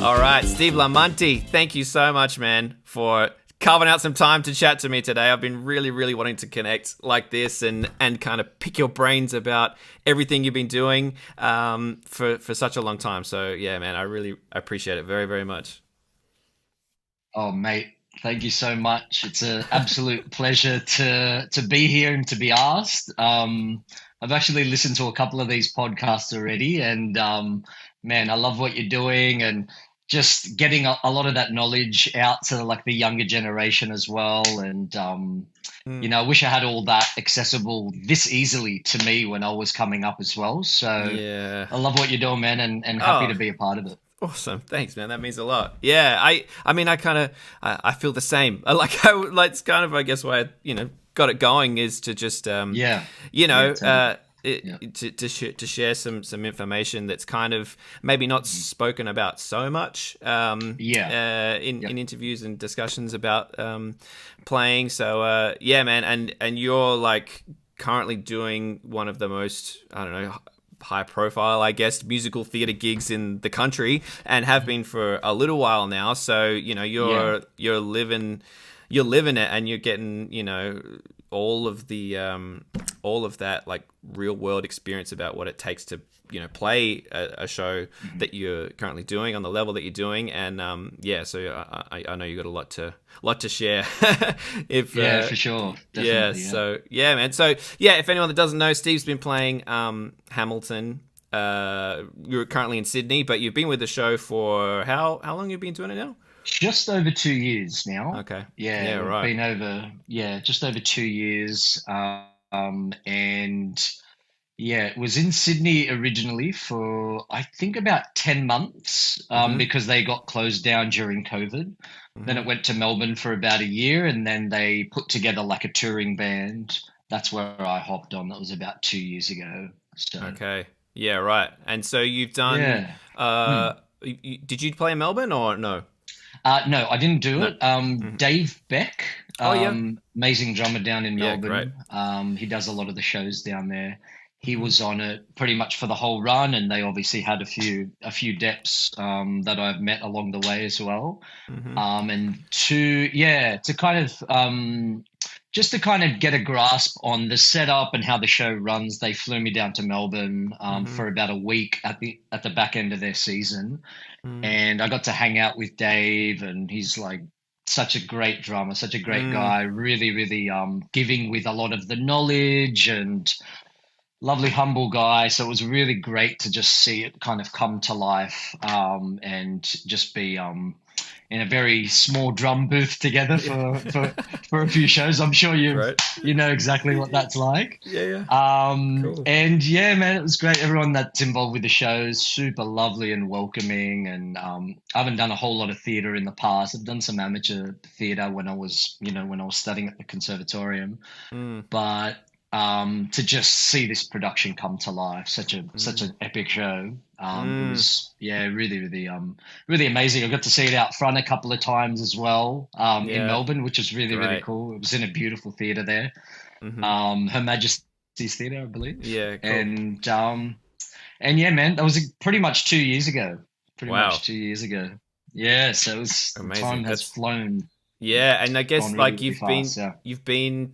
All right, Steve Lamante, thank you so much, man, for carving out some time to chat to me today. I've been really, really wanting to connect like this and kind of pick your brains about everything you've been doing for such a long time. So yeah, man, I really appreciate it very, very much. Oh, mate, thank you so much. It's an absolute pleasure to be here and to be asked. I've actually listened to a couple of these podcasts already, and man, I love what you're doing and just getting a lot of that knowledge out to like the younger generation as well. And Mm. I wish I had all that accessible this easily to me when I was coming up as well. So Yeah. I love what you're doing, man, and happy Oh, to be a part of it. awesome. Thanks, man. That means a lot. Yeah, I mean, I kind of, I feel the same. Like, it's kind of, I guess, why I, got it going is to just, Yeah, you yeah, know, totally. Yeah. to share some information that's kind of maybe not Mhm. spoken about so much Yeah. in Yep. interviews and discussions about playing. So yeah, man, and you're like currently doing one of the most, I don't know, high profile, I guess, musical theater gigs in the country, and have been for a little while now. So Yeah. you're living it, and you're getting all of the all of that like real world experience about what it takes to play a show Mhm. that you're currently doing on the level that you're doing. And yeah, so I know you got a lot to share. If Yeah, for sure. Yeah, Definitely. Yeah. so yeah, man. So yeah, if anyone that doesn't know, Steve's been playing Hamilton. You're currently in Sydney, but you've been with the show for how long? You've been doing it now? Just over 2 years now. Okay. Yeah, Yeah, we've right. been over, yeah, just over 2 years. And yeah, it was in Sydney originally for I think about 10 months Mm-hmm. because they got closed down during COVID. Then Mm-hmm. it went to Melbourne for about a year and then they put together like a touring band. That's where I hopped on. That was about 2 years ago. So, Okay. Yeah, right. And so you've done. yeah. Uh, Hmm. did you play in Melbourne or no? No, I didn't do No. it. Mhm. Dave Beck, Oh yeah. amazing drummer down in Yeah. Great. Melbourne. He does a lot of the shows down there. He Mm-hmm. was on it pretty much for the whole run, and they obviously had a few depths that I've met along the way as well. Mm-hmm. And to kind of just to kind of get a grasp on the setup and how the show runs, they flew me down to Melbourne Mm-hmm. for about a week at the back end of their season, Mm-hmm. and I got to hang out with Dave, and he's like such a great drummer, such a great Mm. guy, really, really giving with a lot of the knowledge and lovely, humble guy. So it was really great to just see it kind of come to life and just be in a very small drum booth together Yeah. for a few shows. I'm sure Great. you know exactly what that's like. Yeah. Yeah. Cool. And yeah, man, it was great. Everyone that's involved with the shows, super lovely and welcoming. And I haven't done a whole lot of theatre in the past. I've done some amateur theatre when I was, when I was studying at the conservatorium. Mm. But to just see this production come to life, such Mm. an epic show. It Mm. was yeah, really, really, really amazing. I got to see it out front a couple of times as well in Yeah. Melbourne, which was really, really Great. cool. It was in a beautiful theatre there, Mm-hmm. Her Majesty's Theatre, I believe. Yeah. Cool. And yeah, man, that was pretty much 2 years ago. Pretty much Wow. 2 years ago. Yeah, so the Amazing. time has That's flown, Yeah, and I gone guess really, like really fast. Yeah. you've been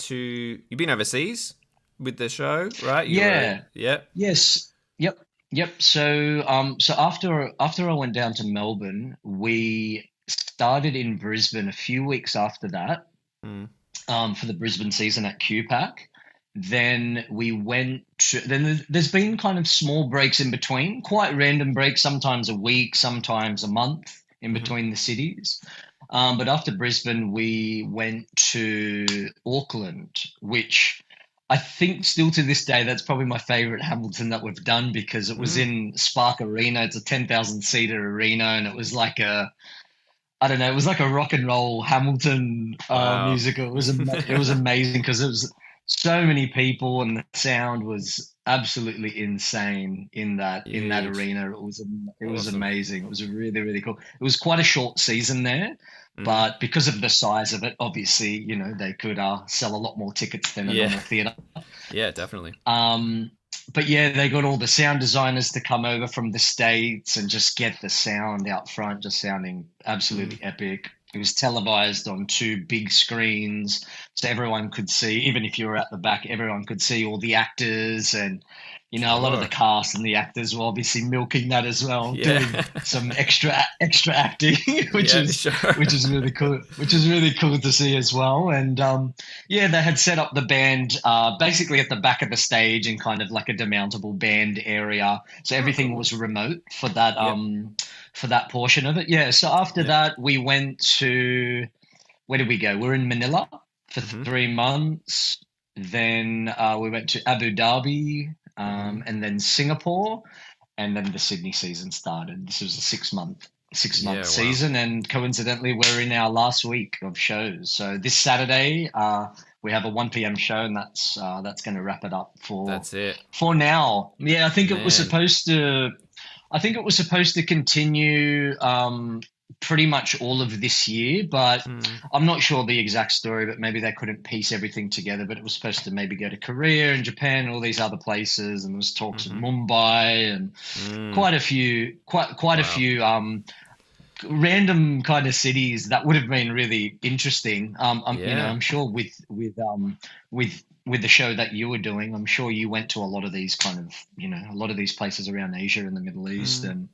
overseas with the show, right? You were Yeah. yeah. Yes. Yep. Yep. So after I went down to Melbourne, we started in Brisbane a few weeks after that, Mm. for the Brisbane season at QPAC. Then we went to, then there's been kind of small breaks in between, quite random breaks, sometimes a week, sometimes a month in Mm-hmm. between the cities. But after Brisbane, we went to Auckland, which I think still to this day, that's probably my favorite Hamilton that we've done because it was Mm. in Spark Arena. It's a 10,000 seater arena, and it was like I don't know, it was like a rock and roll Hamilton Wow. musical. It was amazing because it was so many people and the sound was absolutely insane in that Huge. arena. It was Awesome. amazing. It was really, really cool. It was quite a short season there, Mm. but because of the size of it, obviously, they could sell a lot more tickets than a Yeah. normal theater. Yeah, definitely. Um, but yeah, they got all the sound designers to come over from the States and just get the sound out front, just sounding absolutely epic. It was televised on two big screens, so everyone could see, even if you were at the back, everyone could see all the actors. And, a lot of the Sure. cast and the actors were obviously milking that as well, Yeah. doing some extra acting, which Yeah, is sure. which is really cool, to see as well. And yeah, they had set up the band basically at the back of the stage in kind of like a demountable band area. So Oh, everything cool. was remote Yep. for that portion of it. Yeah. So after Yep. that, we went to, where did we go? We're in Manila for Mm-hmm. 3 months. Then we went to Abu Dhabi, Mm-hmm. and then Singapore, and then the Sydney season started. This was a 6 month Yeah, wow. season, and coincidentally, we're in our last week of shows. So this Saturday, we have a 1 p.m. show, and that's going to wrap it up That's it. for now. Yeah, Man. I think it was supposed to continue pretty much all of this year, but Mm, I'm not sure the exact story. But maybe they couldn't piece everything together. But it was supposed to maybe go to Korea and Japan and all these other places, and there was talks of mm-hmm. Mumbai and Mm, quite a wow. few random kind of cities that would have been really interesting. Yeah. I'm sure with the show that you were doing, I'm sure you went to a lot of these kind of, a lot of these places around Asia and the Middle East, Mm, and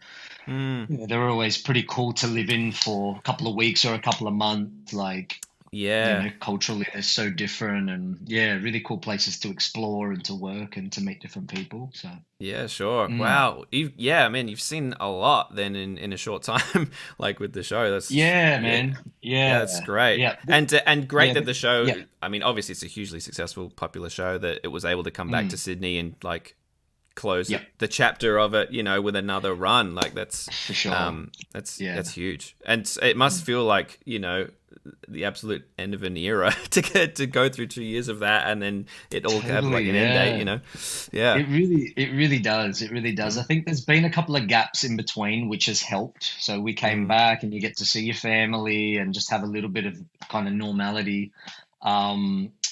mm. they're always pretty cool to live in for a couple of weeks or a couple of months. Like, Yeah. culturally they're so different, and yeah, really cool places to explore and to work and to meet different people. So, Yeah, sure. mm. Wow. Yeah, man, you've seen a lot then in a short time, like with the show. Yeah, Yeah, man. yeah, that's Yeah, great. yeah, And great yeah, that the show. yeah. I mean, obviously, it's a hugely successful, popular show that it was able to come back to Mm. Sydney and like close Yep, the chapter of it, with another run. Like for sure. Yeah. that's huge, and it must feel like the absolute end of an era to go through 2 years of that, and then it all have like Totally, an end date. yeah. Yeah. It really does. It really does. Mm, I think there's been a couple of gaps in between, which has helped. So we came mm, back and you get to see your family and just have a little bit of kind of normality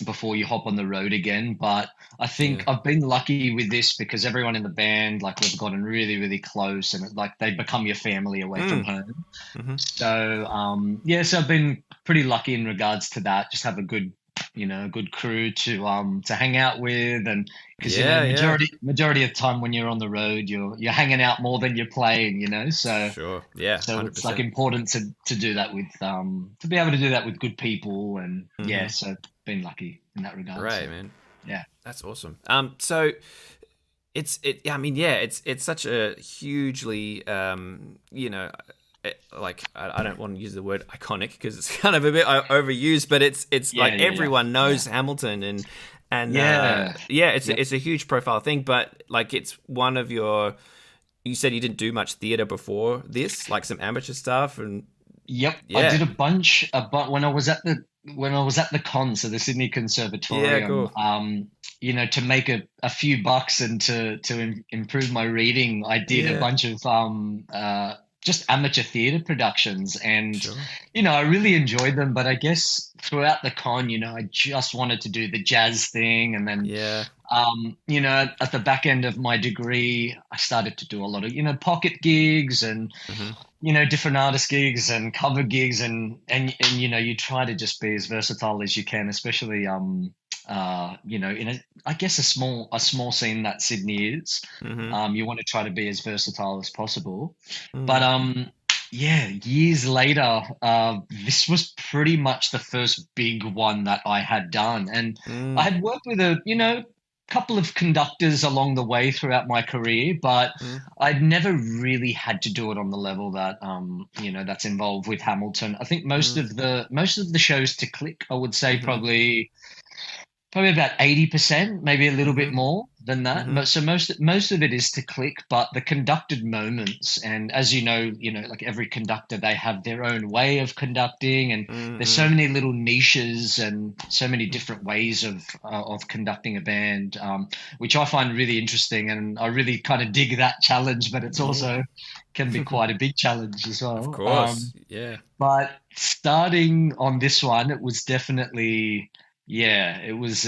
before you hop on the road again. But I think yeah. I've been lucky with this because everyone in the band, like we've gotten really, really close, and like they become your family away from Mm, home. hmm. So yeah, so I've been pretty lucky in regards to that. Just have a good, a good crew to hang out with, and because Yeah, yeah. majority of the time when you're on the road, you're hanging out more than you're playing. So Sure. Yeah, it's like 100%. important to do that with to be able to do that with good people, and yeah, Hmm. so been lucky in that regard. So Great, man. yeah, That's awesome. So I mean, yeah, it's such a hugely like I don't want to use the word iconic because it's kind of a bit overused, but it's yeah, like yeah, yeah, everyone yeah, knows Hamilton, and yeah, yeah, yep, it's a huge profile thing, but like it's one of your. You said you didn't do much theater before this, like some amateur stuff, and yep. I yeah, did but when I was at the con, so the Sydney yeah, Conservatorium, cool, to make a few bucks and to improve my reading, I did a yeah, bunch of just amateur theatre productions, and sure, I really enjoyed them. But I guess throughout the con, I just wanted to do the jazz thing, and then yeah, at the back end of my degree, I started to do a lot of pocket gigs and hmm, different artist gigs and cover gigs, and you try to just be as versatile as you can, especially in I guess a small scene that Sydney is. hmm, You want to try to be as versatile as possible, but mm, yeah, years later, this was pretty much the first big one that I had done, and I mm, had worked with a couple of conductors along the way throughout my career, but mm, I'd never really had to do it on the level that that's involved with Hamilton. I think most mm, of the shows to click, I would say hmm, probably about 80%, maybe a little bit hmm, more than that. hmm, So most of it is to click, but the conducted moments, and as like every conductor, they have their own way of conducting, and there's so mm, many little niches and so many different ways of conducting a band, which I find really interesting, and I really kind of dig that challenge. But it's yeah, also can be quite a big challenge as of well. course, yeah, But starting on this one, it was definitely yeah, it was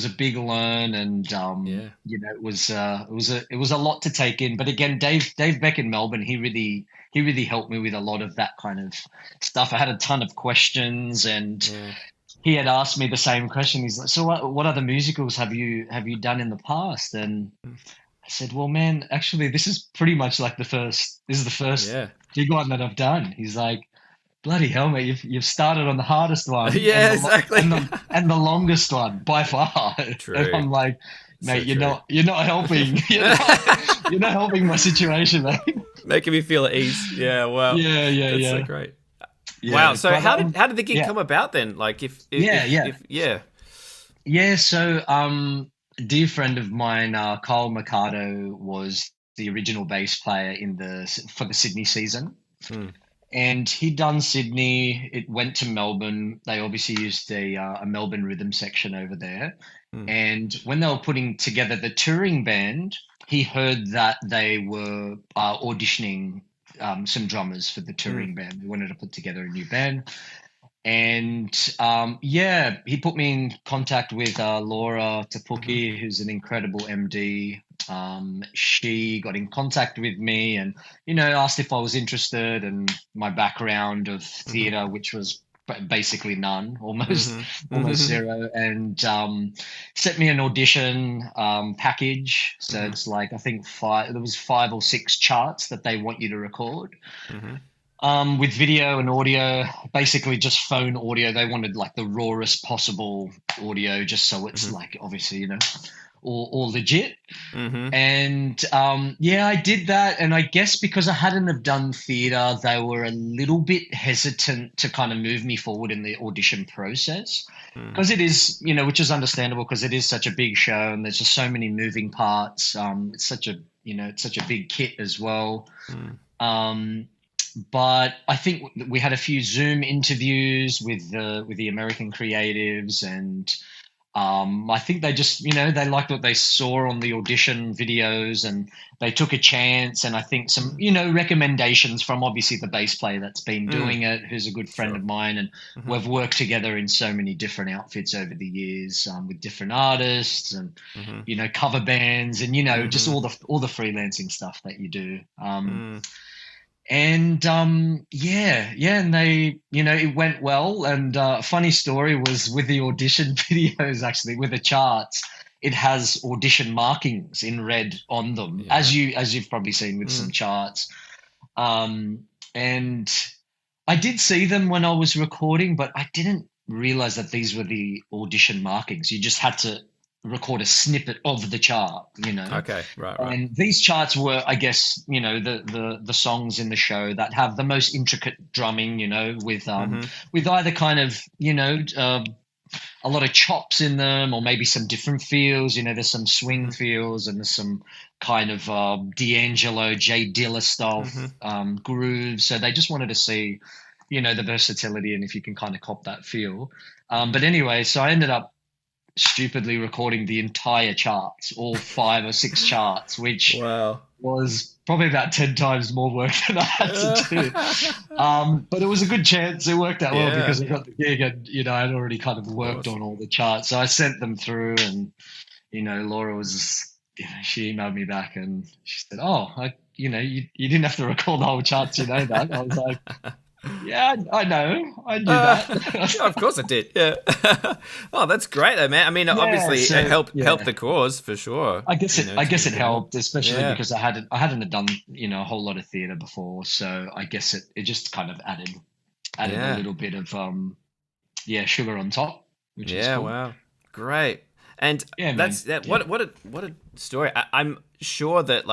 a big learn, and Yeah. it was a lot to take in. But again, Dave Beck in Melbourne, he really helped me with a lot of that kind of stuff. I had a ton of questions, and Yeah. he had asked me the same question. He's like, "So what other musicals have you done in the past?" And Mm. I said, "Well, man, actually, this is pretty much like the first. This is the first Yeah. big one that I've done." He's like, "Bloody hell, mate! You've started on the hardest one Yeah, exactly. and the longest one by far." And True. I'm like, So "Mate, true. you're not helping. You're not helping my situation, mate." Making me feel at ease. Yeah, wow. Yeah, yeah, That's so yeah, great. Wow. yeah. So But how did the gig yeah, come about then? Like yeah, yeah, if yeah. yeah. So a dear friend of mine, Carl Mercado, was the original bass player for the Sydney season. Mm, And he'd done Sydney. It went to Melbourne. They obviously used a Melbourne rhythm section over there. mm, And when they were putting together the touring band, he heard that they were auditioning some drummers for the mm, touring band. They wanted to put together a new band. And yeah, he put me in contact with Laura mhm, Tapuki, who's an incredible MD. She got in contact with me and, asked if I was interested, and my background of mhm, theatre, which was basically none, almost mhm, almost mhm, zero, and sent me an audition package. So mhm, it's like, I think there was 5 or 6 charts that they want you to record, mhm, with video and audio, basically just phone audio. They wanted like the rawest possible audio, just so it's mhm, like, obviously, all legit. mhm, And yeah, I did that. And I guess because I hadn't have done theatre, they were a little bit hesitant to kind of move me forward in the audition process. mm, Because it is, which is understandable, because it is such a big show and there's just so many moving parts. It's such a big kit as well. mm. Um, but I think we had a few Zoom interviews with the American creatives, and I think they just, they liked what they saw on the audition videos, and they took a chance. And I think some, Mm, recommendations from obviously the bass player that's been mm. doing it, who's a good friend Sure. of mine, and Mhm, we've worked together in so many different outfits over the years, with different artists and mhm, cover bands, and just mhm, all the freelancing stuff that you do. mm. And yeah, yeah, and they, it went well. And funny story was with the audition videos, actually, with the charts, it has audition markings in red on them, Yeah. as you've probably seen with some Mm, charts. Um, and I did see them when I was recording, but I didn't realize that these were the audition markings. You just had to record a snippet of the chart. okay. Right. Right. And these charts were, I guess, the songs in the show that have the most intricate drumming, Mhm, with either kind of, a lot of chops in them, or maybe some different feels. There's some swing mhm, feels, and there's some kind of D'Angelo, Jay Dilla style mhm. grooves. So they just wanted to see, the versatility, and if you can kind of cop that feel. Mhm. But anyway, so I ended up stupidly recording the entire charts, all 5 or 6 charts, which Wow. was probably about 10 times more work than I had to do. But it was a good chance. It worked out well Yeah. because I got the gig, and, I'd already kind of Of worked course. on all the charts. So I sent them through, and, Laura was, she emailed me back and she said, "Oh, you didn't have to record the whole charts, that." I was like, "Yeah, I know. I knew Yeah, that." of course I did. Yeah. Oh, that's great, though, man. I mean, Yeah. obviously, it So, helped yeah. the cause for sure. I To guess move it it along. helped, especially Yeah. because I hadn't done a whole lot of theatre before, so I guess it just kind of added a Yeah. little bit of sugar on top, which was Yeah. cool. Wow. Great. And Yeah, man. that's that. Yeah, What a story. I'm sure that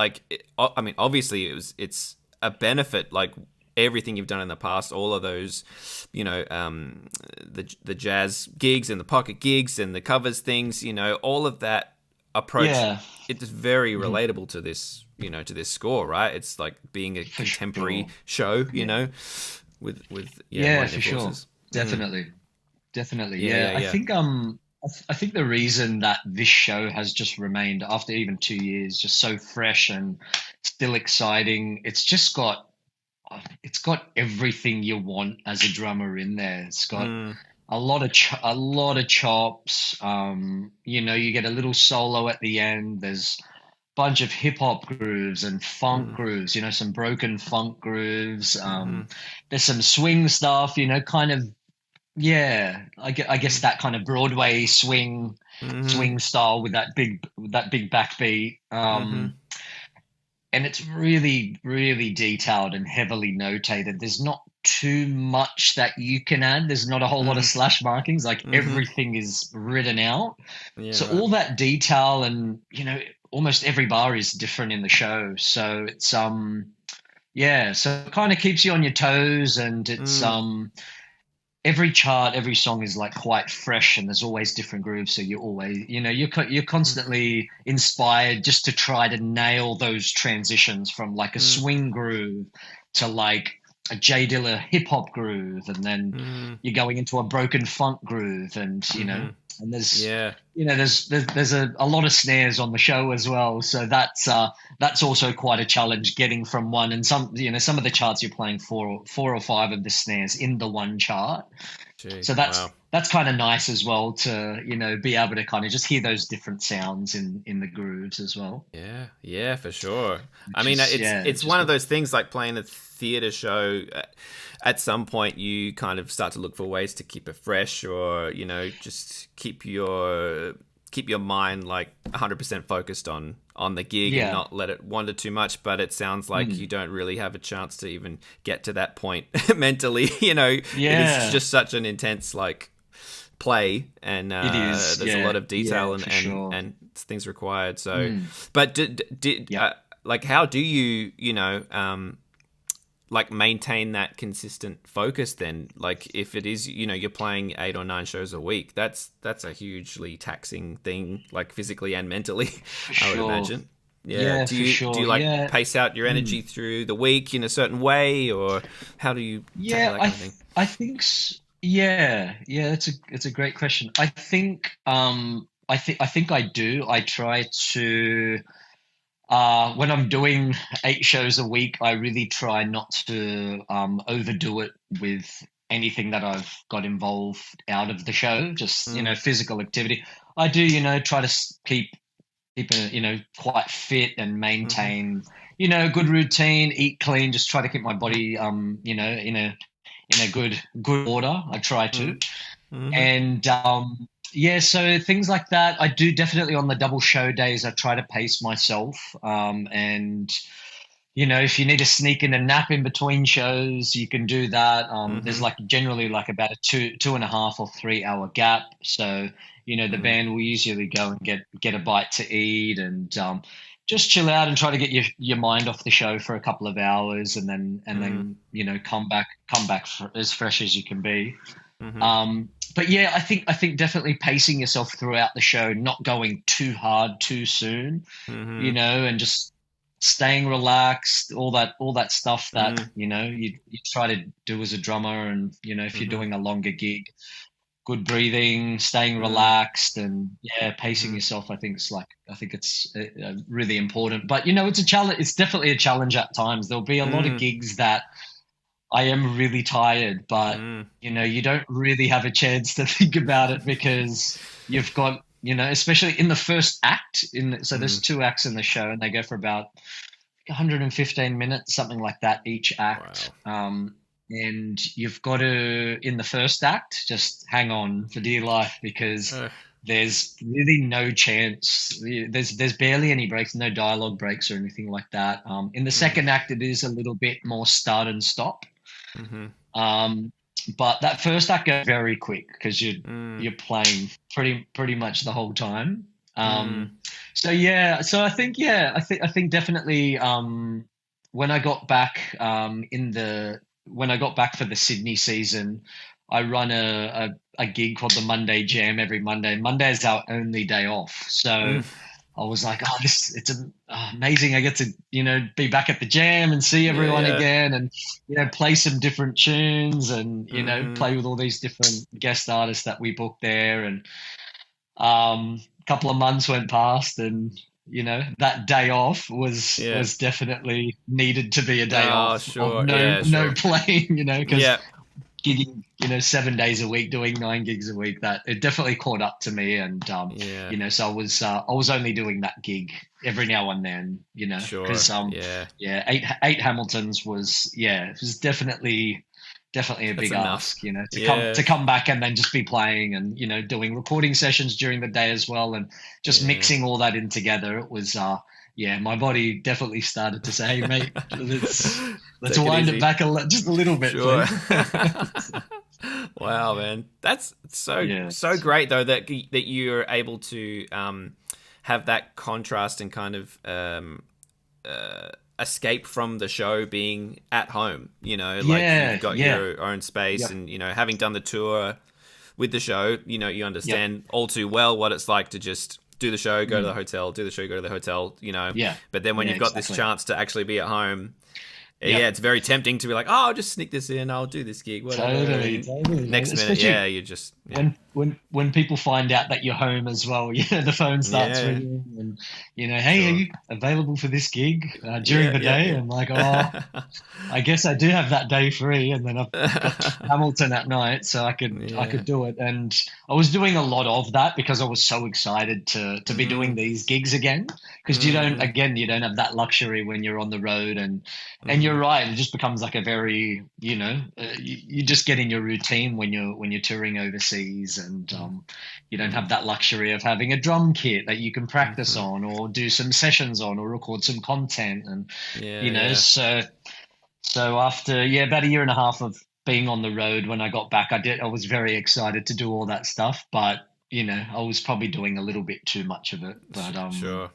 I mean, obviously, it's a benefit. Like everything you've done in the past, all of those, the jazz gigs and the pocket gigs and the covers things. All of that approach. yeah, It's very mhm, relatable to this. To this score, right? It's like being a for contemporary sure. show. Yeah, With yeah, modern for sure. influences. Mm. Definitely, definitely. Yeah. Yeah, Yeah. I Yeah. think I think the reason that this show has just remained after even 2 years just so fresh and still exciting, it's got everything you want as a drummer in there. It's got Mm. a lot of chops. You know, you get a little solo at the end. There's a bunch of hip hop grooves and funk Mm, grooves. You know, some broken funk grooves. mm-hmm, There's some swing stuff. You know, kind of yeah. I guess that kind of Broadway mm-hmm, swing style with that big backbeat. mm-hmm, And it's really, really detailed and heavily notated. There's not too much that you can add. There's not a whole lot of mm, slash markings. Like mm-hmm. everything is written out. Yeah, So right. all that detail and almost every bar is different in the show. So it's yeah, so it kind of keeps you on your toes and it's Mm, every chart, every song is like quite fresh, and there's always different grooves. So you're always, you're mm, constantly inspired just to try to nail those transitions from like a mm, swing groove to like a J Dilla hip hop groove, and then mm, you're going into a broken funk groove, and mm-hmm. and there's Yeah. there's a lot of snares on the show as well. So that's also quite a challenge getting from one and some of the charts you're playing four or five of the snares in the one chart. So Jeez. Wow. that's kind of nice as well to be able to kind of just hear those different sounds in the grooves as well, Yeah, yeah, for sure. I which mean, is it's which is one of good. those things like playing a theater show. At some point, you kind of start to look for ways to keep it fresh, or just keep your mind like 100% focused on the gig and Yeah. not let it wander too much. But it sounds like you Mm. don't really have a chance to even get to that point mentally. It is Yeah, just such an intense like play, and it is. there's a lot of Yeah, detail and for and sure. and things required. So, Mm. but did Yep. like how do you like maintain that consistent focus then? Like if it is you're playing 8 or 9 shows a week, that's a hugely taxing thing, like physically and mentally. For I would sure. imagine. Yeah. Yeah, Do for you sure. like Yeah. pace out your Mm. energy through the week in a certain way, or how do you tackle Yeah, that kind of thing? I think yeah, it's a great question. I think I do. I try to when I'm doing 8 shows a week, I really try not to overdo it with anything that I've got involved out of the show, just Mm, physical activity. I do, try to keep a quite fit and mm-hmm, maintain a good routine, eat clean, just try to keep my body in a good order. I try to. mm-hmm, And yeah, so things like that. I do definitely on the double show days. I try to pace myself. And if you need to sneak in a nap in between shows, you can do that. There's mm-hmm, like generally like about a 2.5 or 3 hour gap. So the mm-hmm, band will usually go and get a bite to eat and just chill out and try to get your mind off the show for a couple of hours, and mm-hmm, then come back as fresh as you can be. mm-hmm, But yeah, I think definitely pacing yourself throughout the show, not going too hard too soon, mm-hmm, and just staying relaxed, all that stuff that mm-hmm, you try to do as a drummer, and if you're mm-hmm, doing a longer gig, good breathing, staying mm-hmm, relaxed, and yeah, pacing mm-hmm, yourself. I think it's really important. But it's a challenge. It's definitely a challenge at times. There'll be a lot of mm-hmm, gigs that I am really tired, but mm-hmm. you don't really have a chance to think about it because you've got, especially in the first act. So there's 2 acts in the show, and they go for about 115 minutes, something like that, each act. Wow. And you've got to, in the first act, just hang on for dear life because Ugh, there's really no chance. There's barely any breaks, no dialogue breaks or anything like that. In the mm, second act, it is a little bit more start and stop. mm-hmm, Um, but that first act goes very quick because mm, you're playing pretty much the whole time. mm, So yeah, so I think definitely when I got back when I got back for the Sydney season, I run a gig called the Monday Jam every Monday. Monday is our only day off, so mm, I was like, oh, it's amazing. I get to, be back at the jam and see everyone yeah. again and, play some different tunes and, Mm-hmm, play with all these different guest artists that we booked there. And a couple of months went past and, that day off yeah. was definitely needed to be a day Oh, off of sure. Yeah, no sure. playing, because Yeah. gigging, 7 days a week, doing 9 gigs a week, that it definitely caught up to me. And, Yeah. so I was only doing that gig every now and then, Sure. because, Yeah. eight Hamiltons was, it was definitely a That's big enough. ask, to Yeah. come back and then just be playing and, doing recording sessions during the day as well. And just Yeah. mixing all that in together. It was, my body definitely started to say, hey, mate, let's Take it wind it easy. back just a little bit, Sure. please. Wow, man, that's Yeah. so great though that you're able to have that contrast and kind of escape from the show being at home. Like Yeah. you've got Yeah. your own space, Yep. and having done the tour with the show, you Yep. understand all too well what it's like to just do the show, go to the Mm. hotel, do the show, go to the hotel. Yeah. But then when Yeah, you've got this exactly. chance to actually be at home, yeah, Yep. it's very tempting to be like, oh, I'll just sneak this in. I'll do this gig, whatever. Totally, And totally, man. next minute, Especially yeah, you just, yeah, when people find out that you're home as well, the phone starts yeah, ringing, and hey, are sure, you available for this gig during yeah, the yeah, day? yeah. I'm like, oh, I guess I do have that day free, and then I've got Hamilton at night, so I Yeah. could do it. And I was doing a lot of that because I was so excited to be doing Mm, these gigs again. Because mm, you don't have that luxury when you're on the road, and you're mm, right, it just becomes like a very, you just get in your routine when you're touring overseas, and you don't have mm, that luxury of having a drum kit that you can practice mm, on or do some sessions on or record some content. And yeah, yeah. so after about a year and a half of being on the road, when I got back, I was very excited to do all that stuff, but I was probably doing a little bit too much of it. Sure.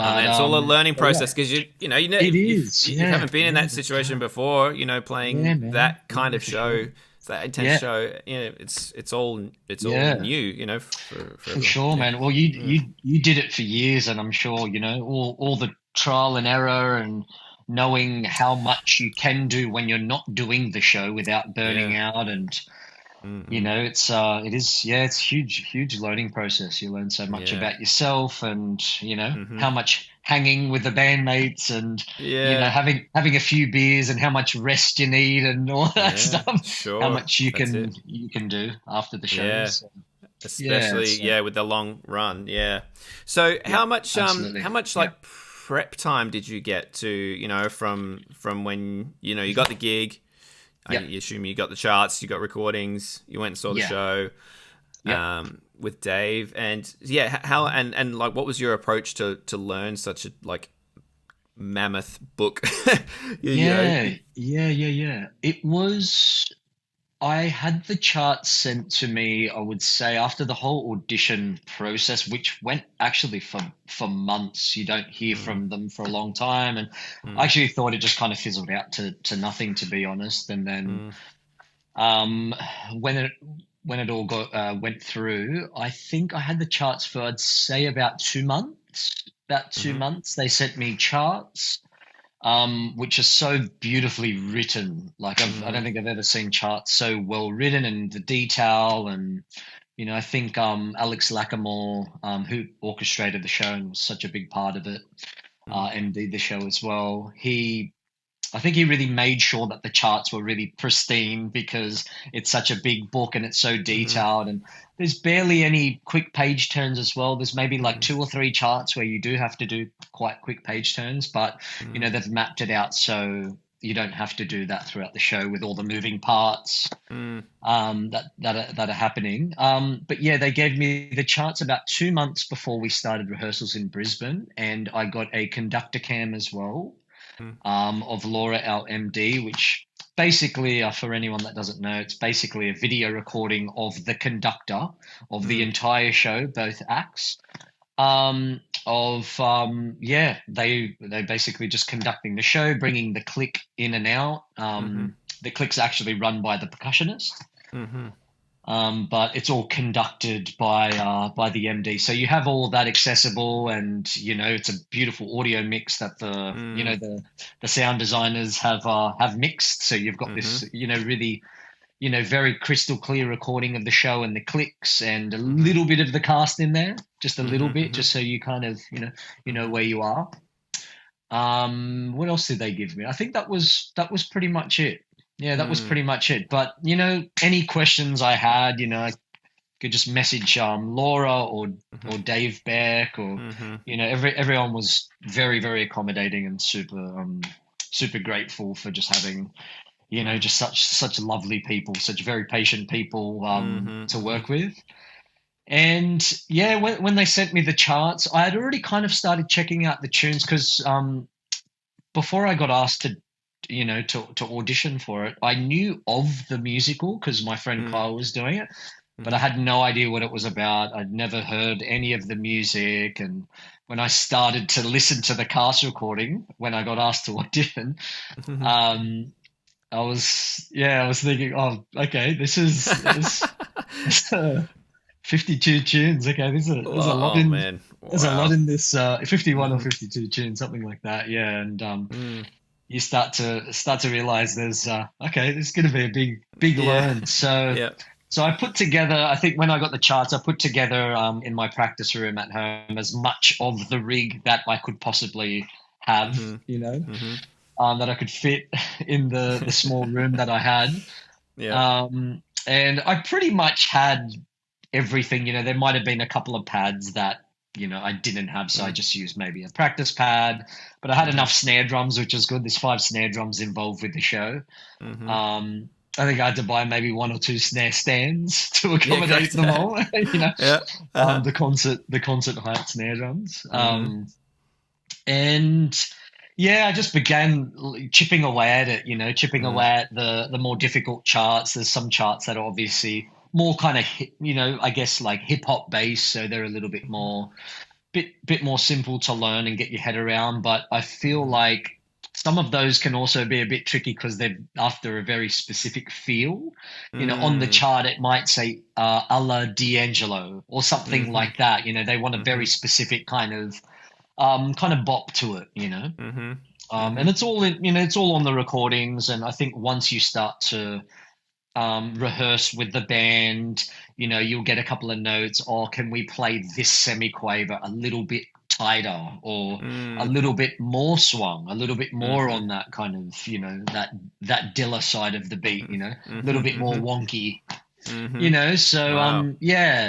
Oh But man, it's all a learning but yeah, process because it if is. you Yeah, haven't been in yeah, that situation before, yeah, playing man. that kind Yeah, of for show, sure. it's that intense Yeah, show. It's all yeah. new, for For everyone. sure, Yeah. man. Well, Mm. you did it for years, and I'm sure all the trial and error and knowing how much you can do when you're not doing the show without burning Yeah. out, and Mm-mm. it's huge learning process. You learn so much Yeah. about yourself, and Mm-hmm. how much hanging with the bandmates, and Yeah. having a few beers, and how much rest you need, and all that Yeah. stuff. How Sure. much That's it. you can do after the Yeah. shows. So, yeah, Especially, so yeah, with the long run. Yeah. So yeah, how absolutely. much Yeah. like prep time did you get to, from when, you got the gig? I Yep. assume you got the charts, you got recordings, you went and saw the Yeah. show Yep. with Dave, and yeah, how and like what was your approach to learn such a like mammoth book? you know, Yeah. Yeah. It was. I had the charts sent to me, I would say, after the whole audition process, which went actually for months. You don't hear mm, from them for a long time. And I mm, actually thought it just kind of fizzled out to nothing, to be honest. And then mm, um, when it all went through, I think I had the charts for, I'd say, about 2 months. About two mm-hmm, months, they sent me charts, which are so beautifully written. Like I don't mm, think I've ever seen charts so well written, and the detail. And I think Alex Lackamore, who orchestrated the show and was such a big part of it, mm, and did the show as well. I think he really made sure that the charts were really pristine, because it's such a big book and it's so mm, detailed, and there's barely any quick page turns as well. There's maybe like mm, two or three charts where you do have to do quite quick page turns, but mm, they've mapped it out so you don't have to do that throughout the show with all the moving parts mm, that are happening. But yeah, they gave me the charts about 2 months before we started rehearsals in Brisbane, and I got a conductor cam as well, mm, of Laura, our MD, which basically, for anyone that doesn't know, it's basically a video recording of the conductor of the mm, entire show, both acts. They basically just conducting the show, bringing the click in and out. mm-hmm, The click's actually run by the percussionist. mm-hmm, But it's all conducted by the MD. So you have all of that accessible, and it's a beautiful audio mix that mm, the sound designers have mixed. So you've got mm-hmm, this really very crystal clear recording of the show and the clicks, and a mm-hmm, little bit of the cast in there, just a little mm-hmm, bit, mm-hmm, just so you kind of mm-hmm. where you are. What else did they give me? I think that was pretty much it. that was pretty much it. But any questions I had, I could just message Laura or Dave Beck or everyone was very, very accommodating and super grateful for just having just such lovely people, such very patient people to work with. And yeah, when they sent me the charts, I had already kind of started checking out the tunes because before I got asked to audition for it, I knew of the musical because my friend Kyle was doing it, but I had no idea what it was about. I'd never heard any of the music, and when I started to listen to the cast recording when I got asked to audition, I was thinking, oh, okay, this is 52 tunes. Okay, there's a lot in man. Wow. There's a lot in this 51 or 52 tunes, something like that. Yeah, and you start to realize there's there's going to be a big learn. So I put together, I think when I got the charts, I put together in my practice room at home as much of the rig that I could possibly have, that I could fit in the small room that I had. Yeah. And I pretty much had everything. There might have been a couple of pads that, I didn't have, so I just used maybe a practice pad. But I had enough snare drums, which is good. There's 5 snare drums involved with the show. I think I had to buy maybe 1 or 2 snare stands to accommodate them all. The concert height snare drums. And yeah, I just began chipping away at it. Chipping away at the more difficult charts. There's some charts that are obviously more kind of I guess like hip hop based, so they're a little bit more simple to learn and get your head around. But I feel like some of those can also be a bit tricky because they're after a very specific feel. On the chart it might say a la D'Angelo or something like that. They want a very specific kind of bop to it. And it's all it's all on the recordings. And I think once you start to rehearse with the band, you'll get a couple of notes, or can we play this semiquaver a little bit tighter or a little bit more swung, a little bit more on that kind of, that Dilla side of the beat, a little bit more wonky, so,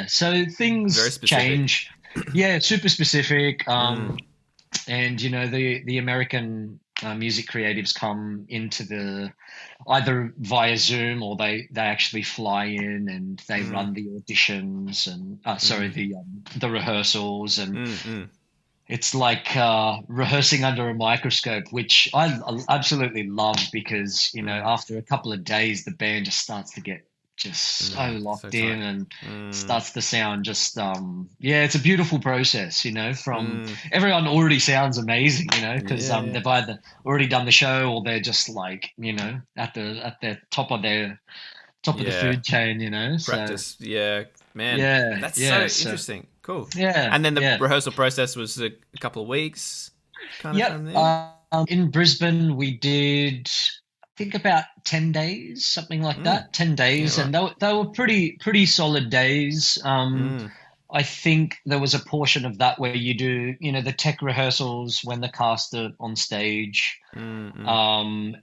so things change. Yeah, super specific. And, the American music creatives come into either via Zoom or they actually fly in and they run the auditions and the rehearsals, and it's like rehearsing under a microscope, which I absolutely love because after a couple of days the band just starts to get so locked in and starts to sound just it's a beautiful process. From everyone already sounds amazing, because they've either already done the show or they're just like at the top of the food chain. Practice. Man, that's so interesting. Cool. And then the rehearsal process was a couple of weeks kind of from there? In Brisbane we did I think about 10 days, something like that. 10 days, and they were pretty solid days. I think there was a portion of that where you do, the tech rehearsals when the cast are on stage, and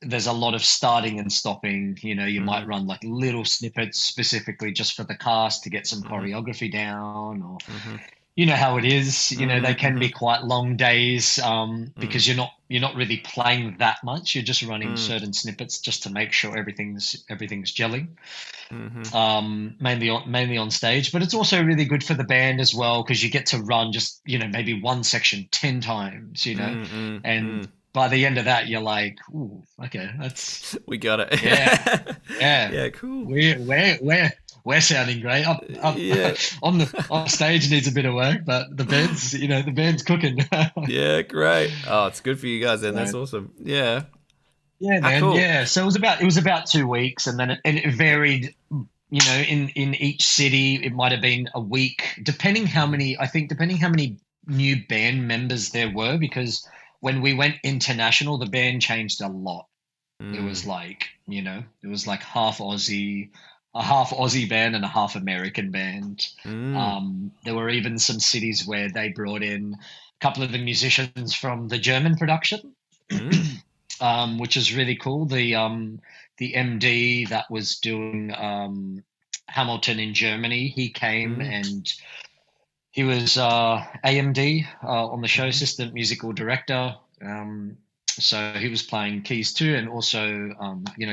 there's a lot of starting and stopping. You might run like little snippets specifically just for the cast to get some choreography down, or you know how it is. They can be quite long days because you're not really playing that much. You're just running certain snippets just to make sure everything's gelling. Mainly on stage, but it's also really good for the band as well because you get to run just maybe one section 10 times. And by the end of that, you're like, ooh, okay, we got it. Yeah, cool. We're sounding great. On stage needs a bit of work, but the band's cooking. Yeah, great. Oh, it's good for you guys, then. That's awesome. Yeah. Yeah, man. Cool. Yeah. So it was about 2 weeks, and then it varied. In each city, it might have been a week, depending how many new band members there were. Because when we went international, the band changed a lot. It was like half Aussie. A half Aussie band and a half American band. There were even some cities where they brought in a couple of the musicians from the German production. which is really cool. The MD that was doing Hamilton in Germany, he came Mm. and he was AMD on the show, assistant musical director. So he was playing keys two, and also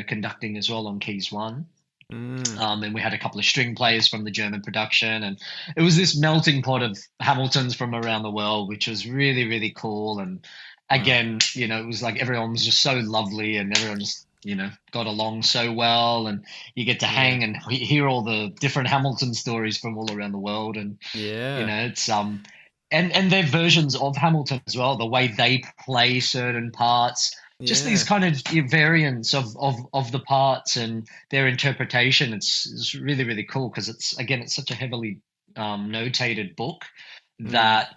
conducting as well on keys one. Mm. And we had a couple of string players from the German production, and it was this melting pot of Hamiltons from around the world, which was really, really cool. And Wow. again, it was like everyone was just so lovely, and everyone just got along so well, and you get to Yeah. hang and hear all the different Hamilton stories from all around the world, and Yeah. it's and their versions of Hamilton as well, the way they play certain parts, just these Yeah. kind of variants of the parts and their interpretation. It's really, really cool because it's such a heavily notated book Mm. that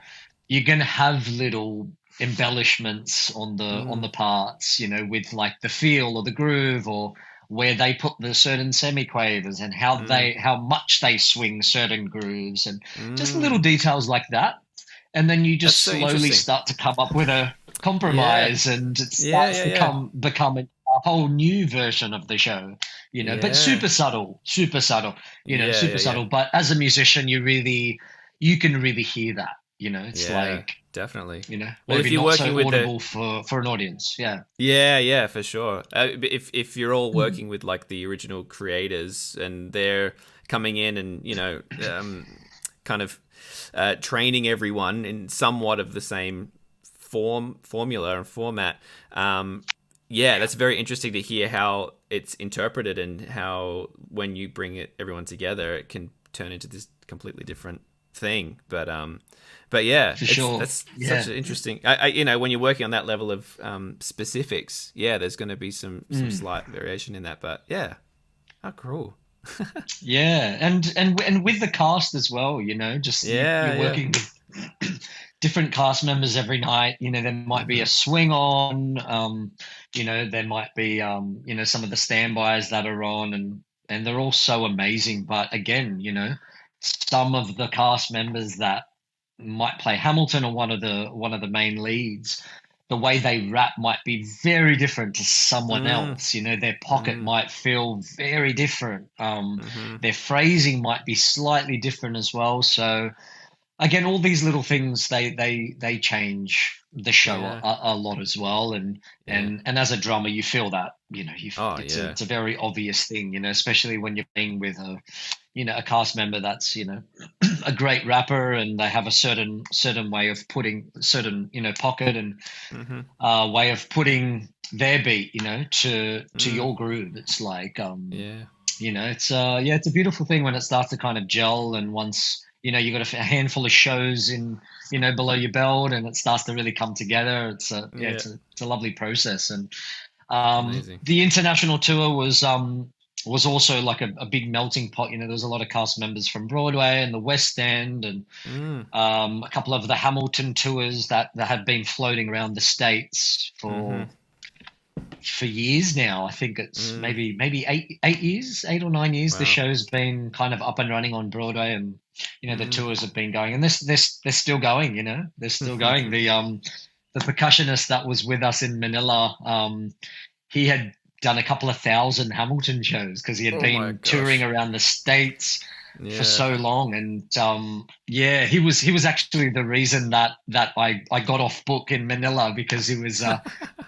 you're going to have little embellishments on the Mm. parts, with like the feel or the groove, or where they put the certain semiquavers, and Mm. how much they swing certain grooves, and just little Mm. details like that. And then you That's just so slowly interesting. start to come up with a Yeah. compromise, and it Yeah. starts Yeah. to Yeah. become a whole new version of the show, but Yeah. super subtle, super subtle, Yeah. super Yeah. Yeah. subtle. But as a musician, you can really hear that. It's Yeah. like, Definitely. Well, if maybe you're not working so with the audible for an audience. Yeah. Yeah, yeah, for sure. But if you're all Mm. working with like the original creators and they're coming in and kind of training everyone in somewhat of the same formula and format, yeah, that's very interesting to hear how it's interpreted and how when you bring everyone together, it can turn into this completely different thing. But yeah, For it's sure. that's such Yeah. an interesting. When you're working on that level of specifics, yeah, there's going to be some Mm. slight variation in that. But yeah, how cool. Yeah, and with the cast as well, just Yeah, you're yeah. working with different cast members every night. There might be a Mhm. swing on, there might be some of the standbys that are on, and they're all so amazing. But again, some of the cast members that might play Hamilton or one of the main leads, the way they rap might be very different to someone Mm, else. Their pocket mm, might feel very different. mhm. Their phrasing might be slightly different as well. So again, all these little things they change the show Yeah, a lot as well. And yeah. as a drummer, you feel that. Oh, It's a yeah. it's a very obvious thing. Especially when you're playing with a cast member that's a great rapper, and they have a certain way of putting certain pocket and Mhm. way of putting their beat to Mm, your groove. It's like yeah. it's a beautiful thing when it starts to kind of gel, and once you got a handful of shows in below your belt, and it starts to really come together. Yeah. It's a lovely process. And Amazing. the international tour was also like a big melting pot. There was a lot of cast members from Broadway and the West End, and Mm, a couple of the Hamilton tours that had been floating around the states mhm. for years now. I think it's Mm. maybe 8 years, 8 or 9 years. The Wow. show's been kind of up and running on Broadway, and the Mm. tours have been going, and they're still going. They're still going. The percussionist that was with us in Manila, he had done a couple of thousand Hamilton shows because he had Oh my been touring gosh. around the states for Yeah. so long. And yeah, he was actually the reason that I got off book in Manila, because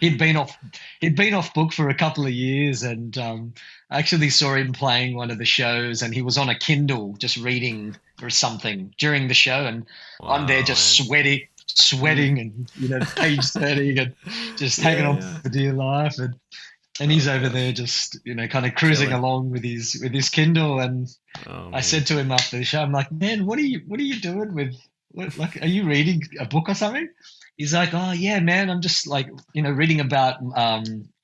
he'd been off he'd been off book for a couple of years. And I actually saw him playing one of the shows, and he was on a Kindle just reading or something during the show, and I'm there Wow, just man. Mm. sweating, and page turning, and just hanging Yeah, on yeah. for dear life. And he's Oh over there gosh. just kind of cruising Chilling. along with his Kindle. And Oh I man. said to him after the show, I'm like, man, what are you doing with, like, are you reading a book or something? He's like, oh yeah, man, I'm just like, reading about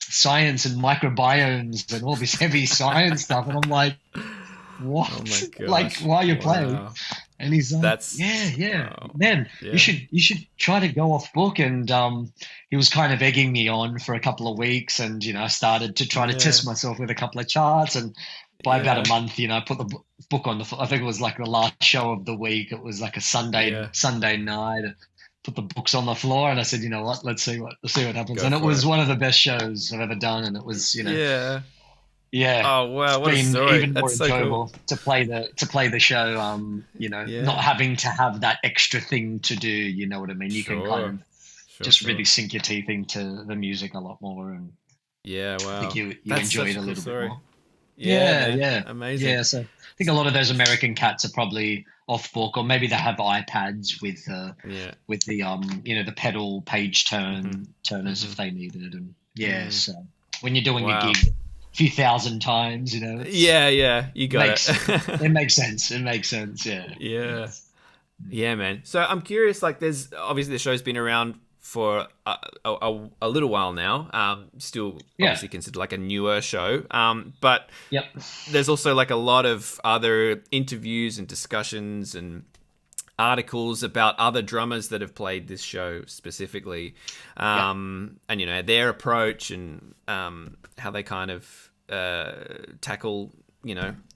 science and microbiomes and all this heavy science stuff. And I'm like, Oh what? my Like, gosh. while you're playing? Wow. And he's like, That's yeah, yeah, wow. man, you Yeah. should try to go off book. And he was kind of egging me on for a couple of weeks, and I started to try to Yeah. test myself with a couple of charts. And by about Yeah. a month, I put the book on I think it was like the last show of the week. It was like a Sunday Yeah. Sunday night. put the books on the floor, and I said, you know what, let's see what happens. Go And it for was it. one of the best shows I've ever done, and it was, Yeah. yeah, Oh wow, it's what a been story. even more That's so cool. enjoyable to play the show. Not Yeah. having to have that extra thing to do. You know what I mean? You can kind Sure. of Sure, just really sure. sink your teeth into the music a lot more, and Yeah, I think wow. you That's enjoy such it a a cool little bit story. more. Yeah, Yeah, man. yeah, Amazing. yeah. So I think a lot of those American cats are probably off book, or maybe they have iPads Yeah. with the the pedal page Mhm. turners if Mhm. they need it, and yeah. Mm. So when you're doing a Wow. gig a few thousand times, Yeah, yeah, you got it. it makes sense. It makes sense. Yeah. Yeah. Yeah, man. So I'm curious. Like, there's obviously the show's been around for a little while now. Still Yeah. obviously considered like a newer show. But Yep. there's also like a lot of other interviews and discussions and articles about other drummers that have played this show specifically, Yep. and their approach and how they kind of tackle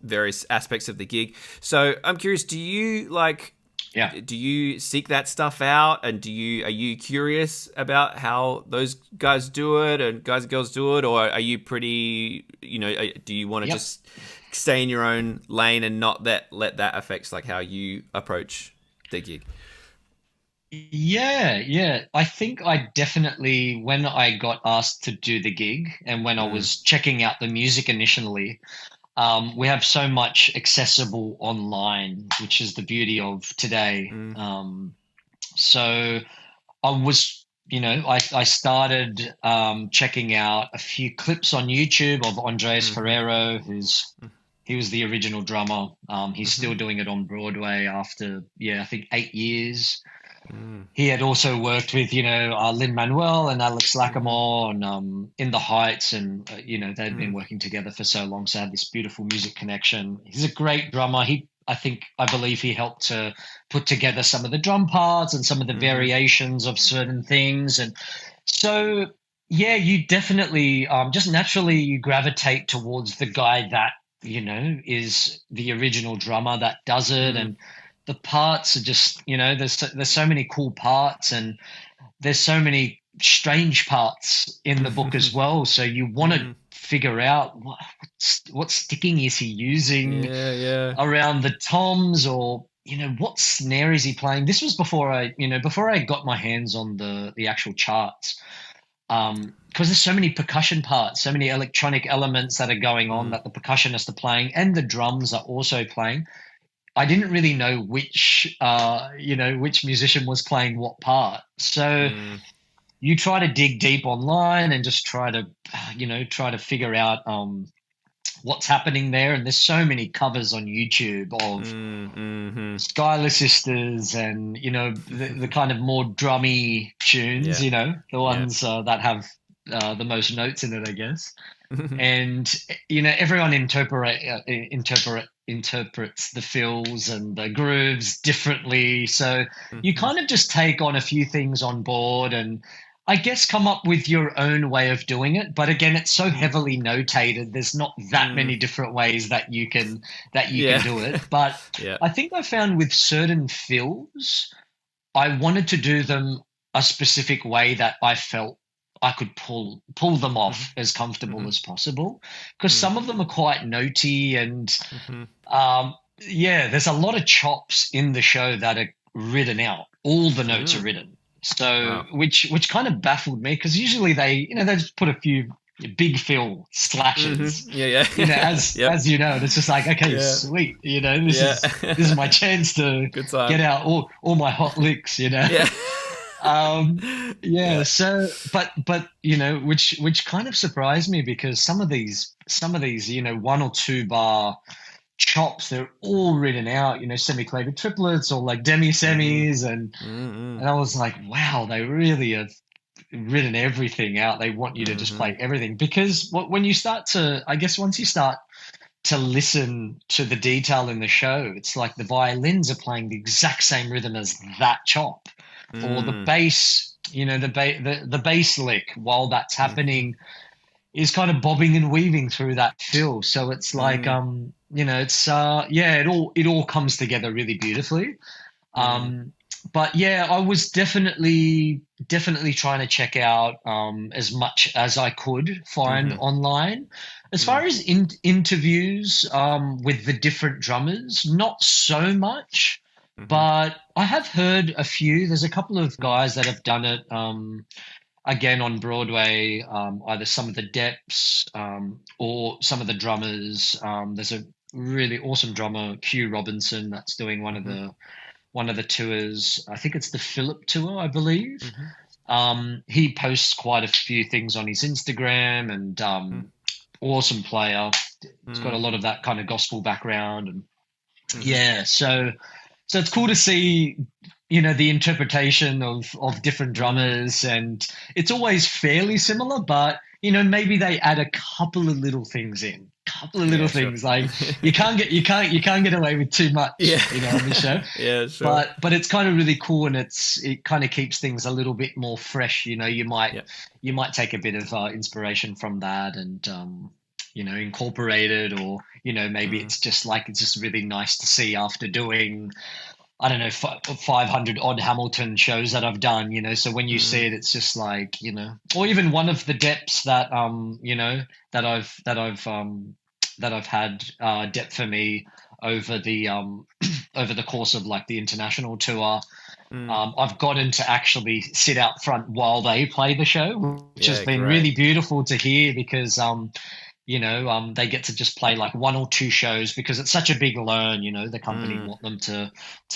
various aspects of the gig. So I'm curious, Yeah. do you seek that stuff out, and are you curious about how those guys do it and guys and girls do it, or are you pretty, do you want to Yep. just stay in your own lane and not let that affect like how you approach the gig? Yeah, yeah. I think I definitely, when I got asked to do the gig and when I Mm, was checking out the music initially, we have so much accessible online, which is the beauty of today. mm, So I was, I started checking out a few clips on YouTube of Andreas mm-hmm, Ferrero, he was the original drummer. He's mm-hmm, still doing it on Broadway after, I think 8 years. mm, He had also worked with, Lin Manuel and Alex mm-hmm, Lacamoire and In the Heights, and they'd been mm, working together for so long, so I had this beautiful music connection. He's a great drummer. I believe he helped to put together some of the drum parts and some of the mm-hmm, variations of certain things, and so yeah, you definitely just naturally you gravitate towards the guy that is the original drummer that does it, mm, and the parts are just there's so many cool parts, and there's so many strange parts in the book as well, so you want to mm. figure out what sticking is he using Yeah, yeah. around the toms, or what snare is he playing. This was before I got my hands on the actual charts, because there's so many percussion parts, so many electronic elements that are going on Mm, that the percussionists are playing and the drums are also playing. I didn't really know which musician was playing what part. So mm, you try to dig deep online and just try to figure out what's happening there. And there's so many covers on YouTube of mm, mm-hmm. Skylar Sisters and the kind of more drummy tunes, Yeah, the yeah. ones that have the most notes in it, I guess. And everyone interprets the fills and the grooves differently, so you Mm-hmm, kind of just take on a few things on board and I guess come up with your own way of doing it. But again, it's so mm, heavily notated, there's not that mm. many different ways that you can Yeah. do it. But Yeah. I think I found with certain fills I wanted to do them a specific way that I felt I could pull them Mm-hmm, off as comfortable mm-hmm, as possible, because mm, some of them are quite notey, and mm-hmm. yeah, there's a lot of chops in the show that are written out. All the notes are Mm. written, so Wow. which kind of baffled me, because usually they just put a few big fill slashes, Mm-hmm. Yeah, yeah. Yep. as and it's just like, okay, Yeah. sweet, Yeah. this is my chance to Good time. get out all my hot licks. Yeah. um yeah, Yeah. so but which kind of surprised me, because some of these 1 or 2 bar chops, they're all written out, semi-clavier triplets or like demi Mm. semis, and Mm-mm. I was like, wow, they really have written everything out. They want you to just Mm-hmm. play everything, because when you start to, I guess, once you start to listen to the detail in the show, it's like the violins are playing the exact same rhythm as that chop, or the Mm. bass, the bass lick while that's Mm-hmm. happening is kind of bobbing and weaving through that fill. So it's like, Mm. it's yeah, it all comes together really beautifully. Mm. Um, But yeah, I was definitely trying to check out as much as I could find Mm-hmm. online. As far Mm, as interviews with the different drummers, not so much, mm-hmm. but I have heard a few. There's a couple of Mm, guys that have done it again on Broadway, either some of the Deps or some of the drummers. There's a really awesome drummer, Hugh Robinson, that's doing mm-hmm. one of the tours. I think it's the Philip tour, I believe. Mm-hmm. He posts quite a few things on his Instagram, and awesome player. He's got a Mm, lot of that kind of gospel background, and mm-hmm. yeah, so it's cool to see, the interpretation of different Mm, drummers, and it's always fairly similar, but maybe they add a couple of little things in, couple of little yeah, sure. things. Like you can't get away with too Yeah. much, on the show. Yeah, sure. But it's kind of really cool, and it kind of keeps things a little bit more fresh. Yeah. You might take a bit of inspiration from that, and incorporate it, or maybe Mm, it's just really nice to see after doing, I don't know, 500 odd Hamilton shows that I've done. So when you see mm, it, it's just like, or even one of the depths that that I've had depth for me over the over the course of like the international tour. mm. I've gotten to actually sit out front while they play the show, which has Yeah, been great. really beautiful to hear, because they get to just play like one or two shows, because it's such a big learn. The company Mm, want them to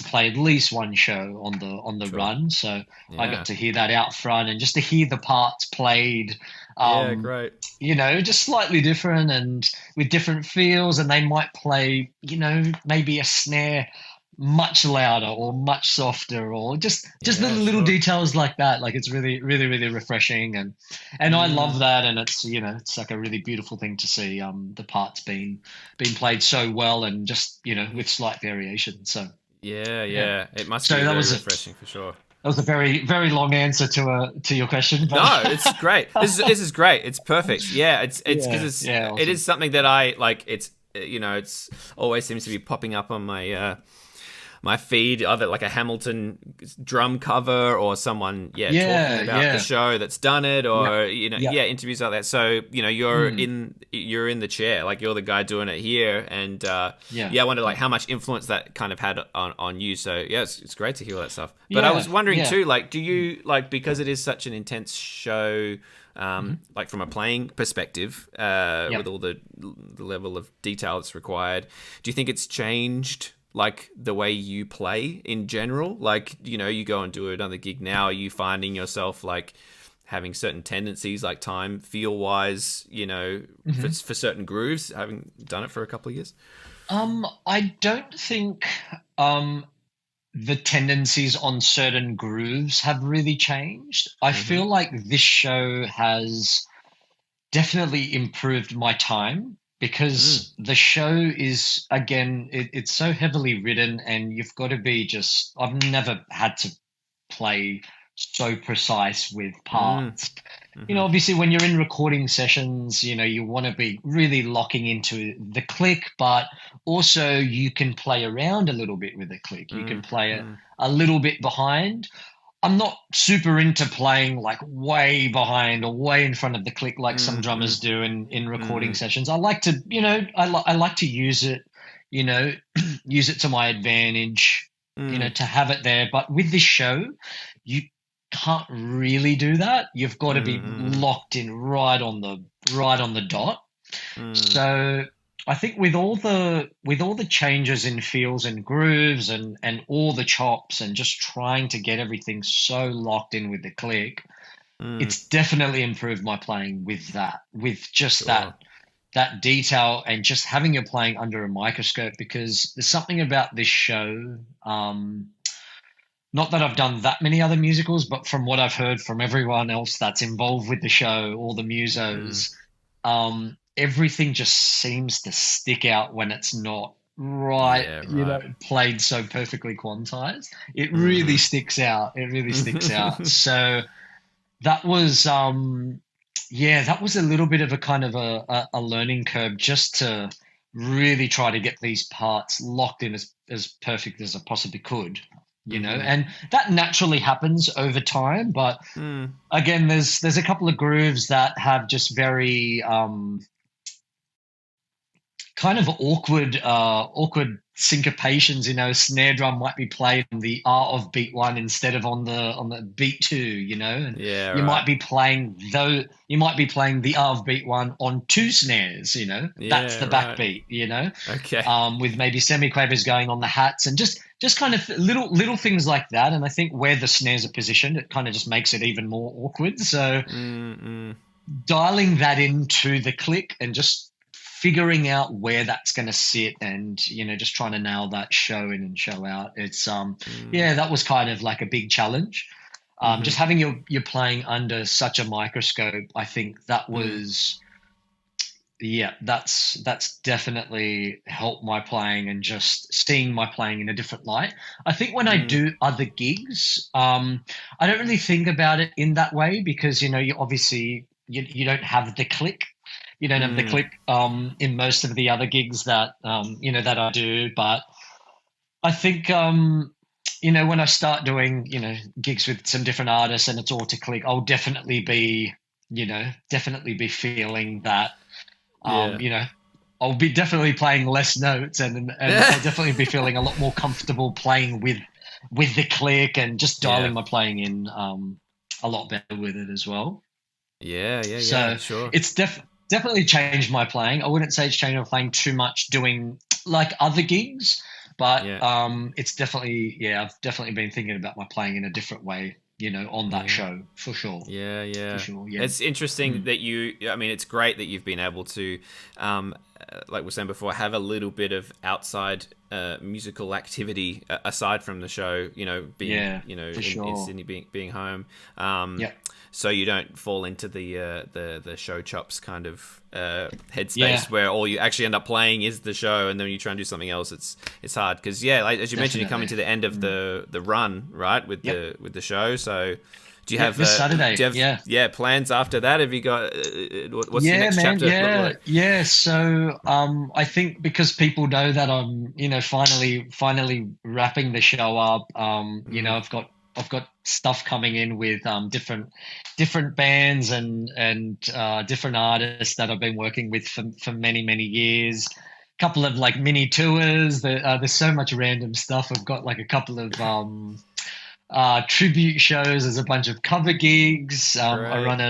play at least one show on the sure. run. So I got Yeah. to hear that out front, and just to hear the parts played, Yeah, um, great. just slightly different and with different feels, and they might play, maybe a snare much louder or much softer, or just the Yeah, little sure. details like that. Like, it's really really really refreshing, and I love Mm. that, and it's like a really beautiful thing to see the parts being played so well, and just with slight variation. So Yeah, yeah, yeah. It must so be that very was a refreshing for sure. very very long answer to your question, but No, it's great. This is great. It's perfect. Yeah, it's because yeah, yeah, it awesome. is something that I like. It's it's always seems to be popping up on my feed, either like a Hamilton drum cover or someone, talking Yeah, about the yeah, show that's done it, yeah, or yeah. interviews like that. So you're Mm, in the chair, like you're the guy doing it here, and yeah, I wonder like yeah, how much influence that kind of had on you. So yeah, it's great to hear all that stuff. But I was yeah, wondering yeah. too, like, do you like, because it is such an intense show? Hmm. Like from a playing perspective, with Yep. all the level of detail that's required, do you think it's changed like the way you play in general? Like, you go and do another gig now, are you finding yourself like having certain tendencies, like time feel wise, Hmm. for certain grooves, having done it for a couple of years? I don't think um the tendencies on certain grooves have really changed. I Mm-hmm. feel like this show has definitely improved my time, Mm. because the show is, again, it's so heavily written, and you've got to be just, I've never had to play so precise with Mm. parts. Mm-hmm. Obviously, when you're in recording sessions, you want to be really locking into the click, but also you can play around a little bit with the click. You can Mm. play it Mm. a little bit behind. I'm not super into playing like way behind or way in front of the click like some Mm. Mm. drummers do in recording Mm. sessions. I like to, I like to use it, you know, use it to my advantage, Mm. to have it there. But with this show, you can't really do that. You've got to be Mm. locked in right on the dot. Mm. So I think with all the changes in feels and grooves, and all the chops, and just trying to get everything so locked in with the click, Mm. it's definitely improved my playing with that, with just Sure. that detail, and just having it playing under a microscope, because there's something about this show. Not that I've done that many other musicals, but from what I've heard from everyone else that's involved with the show, all the Mm. musos, everything just seems to stick out when it's not right, Yeah, right. played so perfectly quantized. It really Mm-hmm. sticks out. It really sticks out. So that was, yeah, that was a little bit of a kind of a learning curve, just to really try to get these parts locked in as perfect as I possibly could. you know, and that naturally happens over time. But again, there's a couple of grooves that have just very kind of awkward syncopations. You know, snare drum might be played on the R of beat one instead of on the beat two. You know, and you might be playing the R of beat one on two snares. You know, that's the backbeat. You know, okay, with maybe semiquavers going on the hats and just kind of little things like that. And I think where the snares are positioned, it kind of just makes it even more awkward. So dialing that into the click and just figuring out where that's going to sit and, you know, just trying to nail that show in and show out. It's, that was kind of like a big challenge. Just having your playing under such a microscope, I think that was, that's definitely helped my playing and just seeing my playing in a different light. I think when I do other gigs, I don't really think about it in that way because, you know, you obviously, you don't have the click. You don't have the click in most of the other gigs that you know, that I do. But I think you know, when I start doing, you know, gigs with some different artists and it's all to click, I'll definitely be feeling that. You know, I'll be definitely playing less notes and I'll definitely be feeling a lot more comfortable playing with the click and just dialing my playing in a lot better with it as well. So sure. It's definitely changed my playing. I wouldn't say it's changed my playing too much doing like other gigs, but it's definitely, I've definitely been thinking about my playing in a different way, you know, on that show for sure. For sure. It's interesting that it's great that you've been able to, like we were saying before, have a little bit of outside musical activity aside from the show, you know, being, you know, in Sydney being home. So you don't fall into the show chops kind of headspace where all you actually end up playing is the show, and then when you try and do something else, it's hard because like as you mentioned, you're coming to the end of the run, right, with the show. So do you have this Saturday? Do you have plans after that? Have you got what's the next chapter look like? Yeah. So I think because people know that I'm, you know, finally wrapping the show up. You know, I've got stuff coming in with different bands and different artists that I've been working with for many years. A couple of like mini tours. There's so much random stuff. I've got like a couple of tribute shows. There's a bunch of cover gigs. I run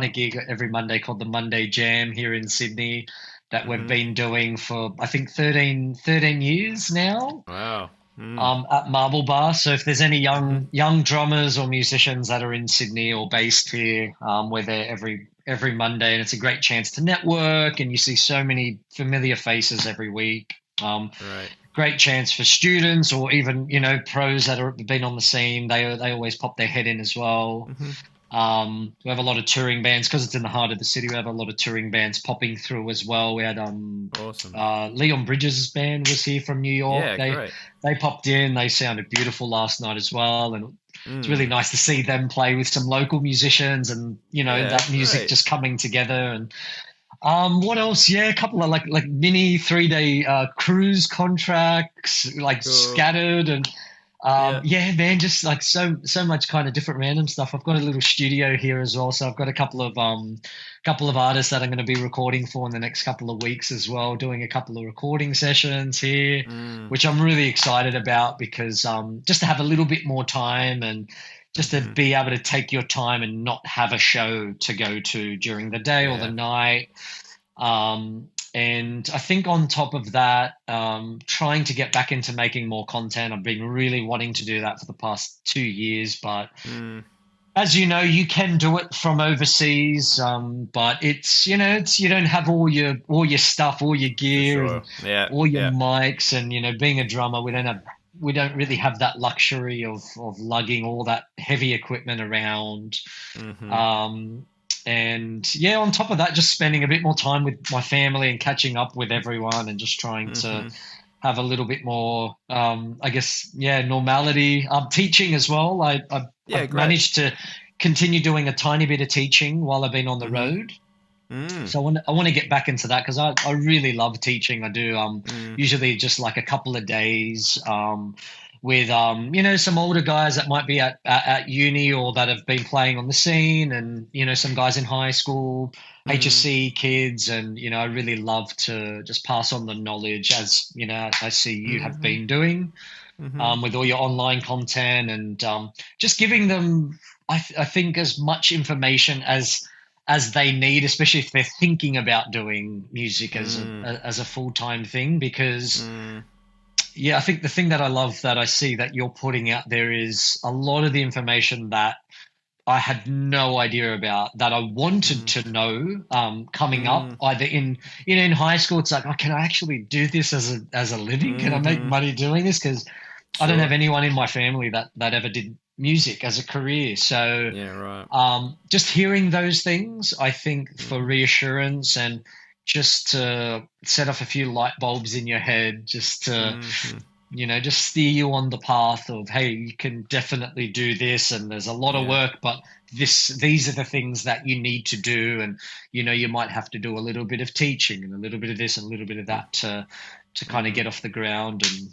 a gig every Monday called the Monday Jam here in Sydney that we've been doing for I think 13 years now. Wow. At Marble Bar. So if there's any young drummers or musicians that are in Sydney or based here, we're there every Monday, and it's a great chance to network, and you see so many familiar faces every week. Great chance for students or even, you know, pros that have been on the scene. They always pop their head in as well. We have a lot of touring bands because it's in the heart of the city. We have a lot of touring bands popping through as well. We had Leon Bridges' band was here from New York. They popped in. They sounded beautiful last night as well, and it's really nice to see them play with some local musicians and, you know, that music just coming together. And what else? A couple of like mini 3-day cruise contracts like scattered and. Man, just like so much kind of different random stuff. I've got a little studio here as well, so I've got a couple of artists that I'm going to be recording for in the next couple of weeks as well, doing a couple of recording sessions here, which I'm really excited about because just to have a little bit more time and just to be able to take your time and not have a show to go to during the day or the night. And I think on top of that, trying to get back into making more content. I've been really wanting to do that for the past 2 years, but as you know, you can do it from overseas. But it's, you know, you don't have all your stuff, all your gear, all your mics, and, you know, being a drummer, we don't really have that luxury of lugging all that heavy equipment around. And on top of that, just spending a bit more time with my family and catching up with everyone and just trying to have a little bit more, normality. Teaching as well. I've managed to continue doing a tiny bit of teaching while I've been on the road. So I want to get back into that because I really love teaching. I do usually just like a couple of days with some older guys that might be at uni or that have been playing on the scene, and some guys in high school, HSC kids, and I really love to just pass on the knowledge, as I see you have been doing with all your online content, and just giving them I think as much information as they need, especially if they're thinking about doing music as a full-time thing, because yeah, I think the thing that I love that I see that you're putting out there is a lot of the information that I had no idea about, that I wanted to know coming up, either in high school. It's like, oh, can I actually do this as a living? Can I make money doing this? Because I don't have anyone in my family that ever did music as a career. So yeah, right. Just hearing those things, I think, for reassurance and just to set off a few light bulbs in your head, just to just steer you on the path of, hey, you can definitely do this, and there's a lot of work, but these are the things that you need to do, and you might have to do a little bit of teaching and a little bit of this and a little bit of that to kind of get off the ground, and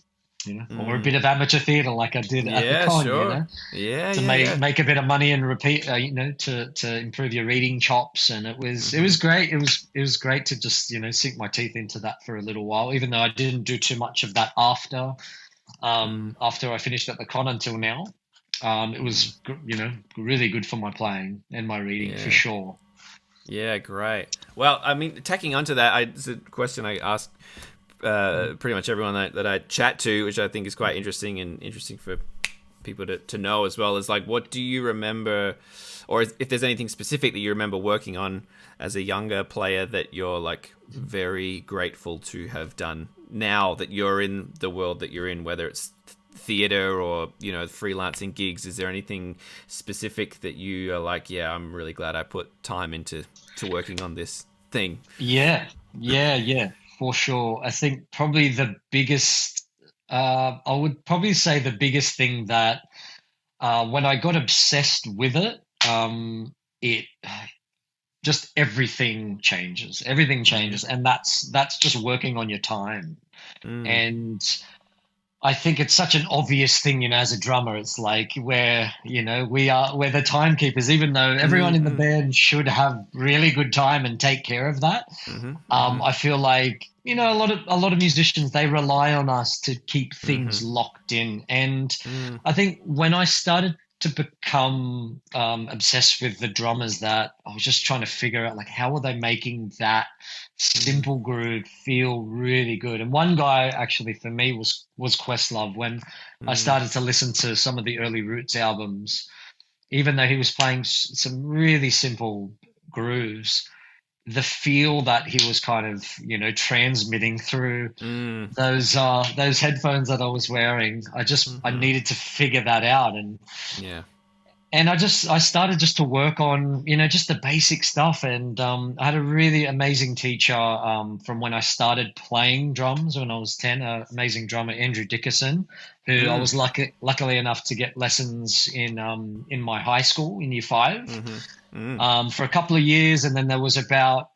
or a bit of amateur theatre like I did at the con, to make a bit of money and repeat, to improve your reading chops. And it was great. It was great to just sink my teeth into that for a little while, even though I didn't do too much of that after I finished at the con until now. It was really good for my playing and my reading for sure. Yeah, great. Well, I mean, tacking onto that, it's a question I asked pretty much everyone that I chat to, which I think is quite interesting and interesting for people to know as well, is like, what do you remember, or if there's anything specific that you remember working on as a younger player that you're like very grateful to have done now that you're in the world that you're in, whether it's theater or freelancing gigs? Is there anything specific that you are like, yeah, I'm really glad I put time into working on this thing? Yeah. For sure. I think probably the biggest, I would probably say the biggest thing that when I got obsessed with it, it just everything changes. Everything changes, and that's just working on your time. And I think it's such an obvious thing, as a drummer. It's like we're the timekeepers, even though everyone in the band should have really good time and take care of that. I feel like, a lot of musicians, they rely on us to keep things locked in. And I think when I started to become obsessed with the drummers, that I was just trying to figure out, like, how are they making that simple groove feel really good. And one guy actually for me was Questlove. When I started to listen to some of the early Roots albums, even though he was playing some really simple grooves, the feel that he was kind of transmitting through those headphones that I was wearing, I needed to figure that out. And I started just to work on, just the basic stuff. And I had a really amazing teacher from when I started playing drums when I was 10, an amazing drummer, Andrew Dickerson, who I was luckily enough to get lessons in my high school in year 5 for a couple of years. And then there was about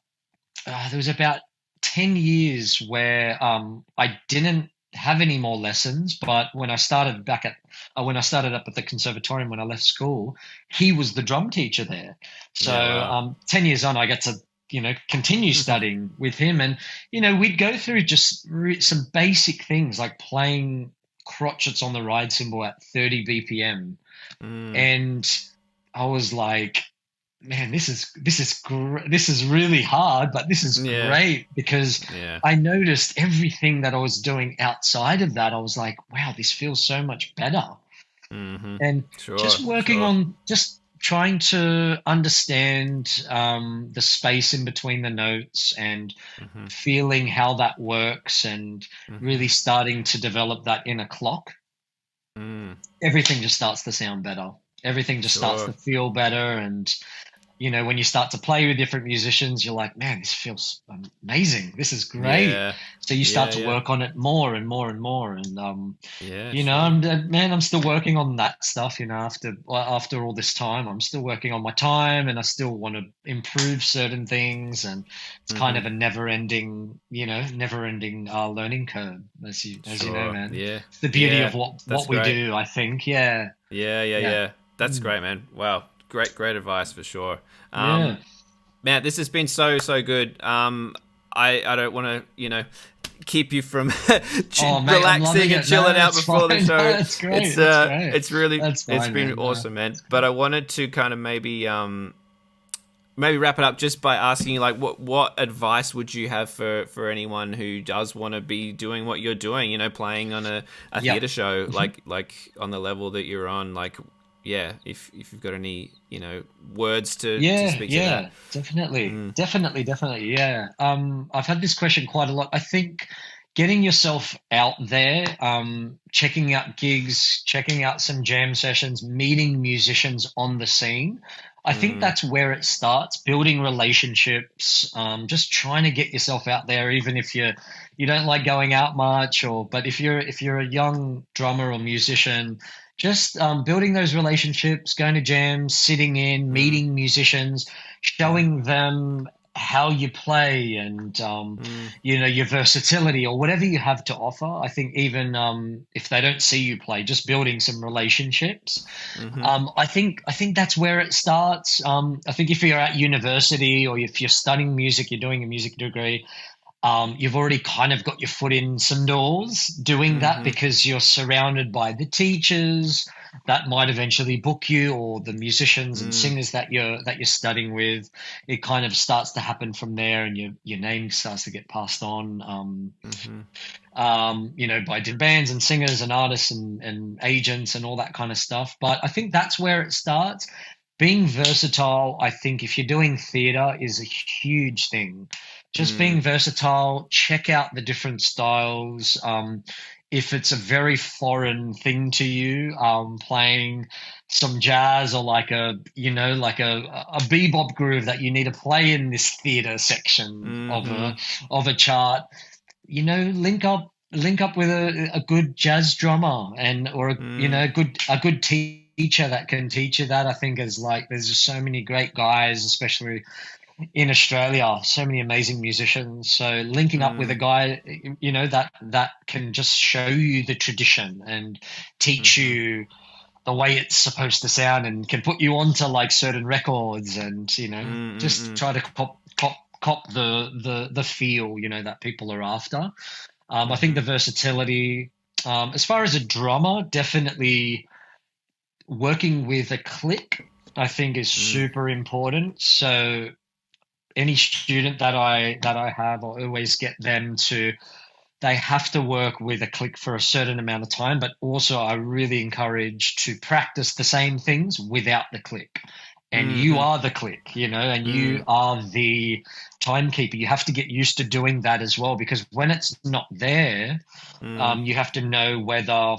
10 years where I didn't have any more lessons, but when I started up at the conservatorium when I left school, he was the drum teacher there. So 10 years on, I get to continue studying with him, and we'd go through just some basic things like playing crotchets on the ride cymbal at 30 BPM, and I was like, man, this is really hard, but this is great, because I noticed everything that I was doing outside of that. I was like, wow, this feels so much better. And just working on just trying to understand the space in between the notes and feeling how that works, and really starting to develop that inner clock. Everything just starts to sound better. Everything just starts to feel better. And when you start to play with different musicians, you're like, man, this feels amazing. This is great. Yeah. So you Yeah. start to Yeah. work on it more and more and more. And Yeah. Sure. I'm still working on that stuff. After all this time, I'm still working on my time, and I still want to improve certain things. And it's kind Mm-hmm. of a never ending learning curve, as you know, Sure. man. Yeah. It's the beauty of Yeah. what That's we great. do, I think. Yeah, Yeah. Yeah. yeah, Yeah. That's Mm. great, man. Wow. Great advice for sure. yeah. Man, this has been so good. I don't want to keep you from Oh, mate, I'm loving relaxing and it. No, chilling out it's before the fine. No, show. it's great. It's great. That's It's fine, been man. No, awesome, man. it's But great. I wanted to kind of maybe wrap it up just by asking you, like, what advice would you have for anyone who does want to be doing what you're doing, playing on a Yep. theater show, like on the level that you're on, like, yeah, if you've got any words to Yeah, speak to that. yeah, definitely, Mm, definitely, definitely. Yeah. I've had this question quite a lot. I think getting yourself out there, checking out gigs, checking out some jam sessions, meeting musicians on the scene. I think mm, that's where it starts, building relationships, just trying to get yourself out there, even if you don't like going out much, but if you're a young drummer or musician, just building those relationships, going to jams, sitting in, mm, meeting musicians, yeah, showing them how you play, and mm, your versatility or whatever you have to offer. I think even if they don't see you play, just building some relationships. mm-hmm, I think that's where it starts. I think if you're at university or if you're studying music, you're doing a music degree, you've already kind of got your foot in some doors doing that mm-hmm, because you're surrounded by the teachers that might eventually book you, or the musicians and mm, singers that you're studying with. It kind of starts to happen from there, and your name starts to get passed on. mm-hmm, By different bands and singers and artists and agents and all that kind of stuff. But I think that's where it starts. Being versatile, I think, if you're doing theatre, is a huge thing. Just mm, being versatile, check out the different styles. If it's a very foreign thing to you, playing some jazz or like a bebop groove that you need to play in this theatre section of mm-hmm, a chart, link up with a good jazz drummer, or mm, a good teacher that can teach you that. I think is like there's just so many great guys, especially in Australia, so many amazing musicians. So linking up with a mm, guy, that can just show you the tradition and teach mm-hmm, you the way it's supposed to sound, and can put you onto like certain records, and just mm-hmm, try to cop the feel that people are after. I think mm-hmm, the versatility, as far as a drummer, definitely working with a click, I think is mm, super important. So any student that I have, I always get them to, they have to work with a click for a certain amount of time, but also I really encourage to practice the same things without the click. And you mm-hmm, are the click, and you mm, are the timekeeper. You have to get used to doing that as well, because when it's not there, mm, you have to know whether,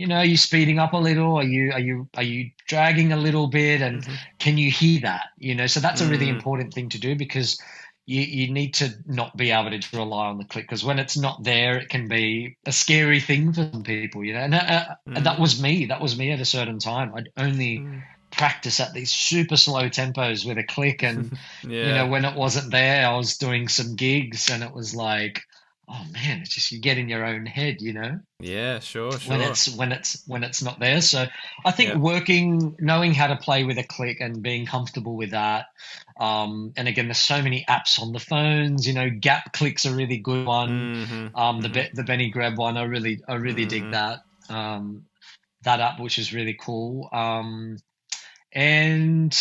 are you speeding up a little? Are you dragging a little bit? And mm-hmm, can you hear that? So that's a really mm, important thing to do, because you need to not be able to rely on the click, because when it's not there, it can be a scary thing for some people. And that mm, was me. That was me at a certain time. I'd only mm. practice at these super slow tempos with a click, and Yeah, when it wasn't there, I was doing some gigs, and it was like, oh man, it's just you get in your own head. yeah, sure, when sure. it's when it's when it's not there. So I think Yeah, knowing how to play with a click and being comfortable with that. And again, there's so many apps on the phones. Gap Click's a really good one. mm-hmm, The mm-hmm, the Benny Greb one, I really dig mm-hmm, that app, which is really cool. And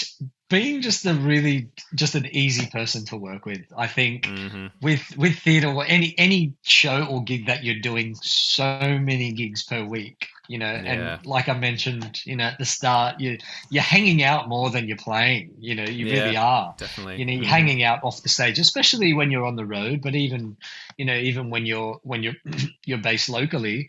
being just an easy person to work with. I think mm-hmm. with theatre, or any show or gig that you're doing, so many gigs per week, and Yeah, like I mentioned, at the start, you're hanging out more than you're playing. You yeah, really are. definitely. You're Mm-hmm, hanging out off the stage, especially when you're on the road, but even when you're you're based locally.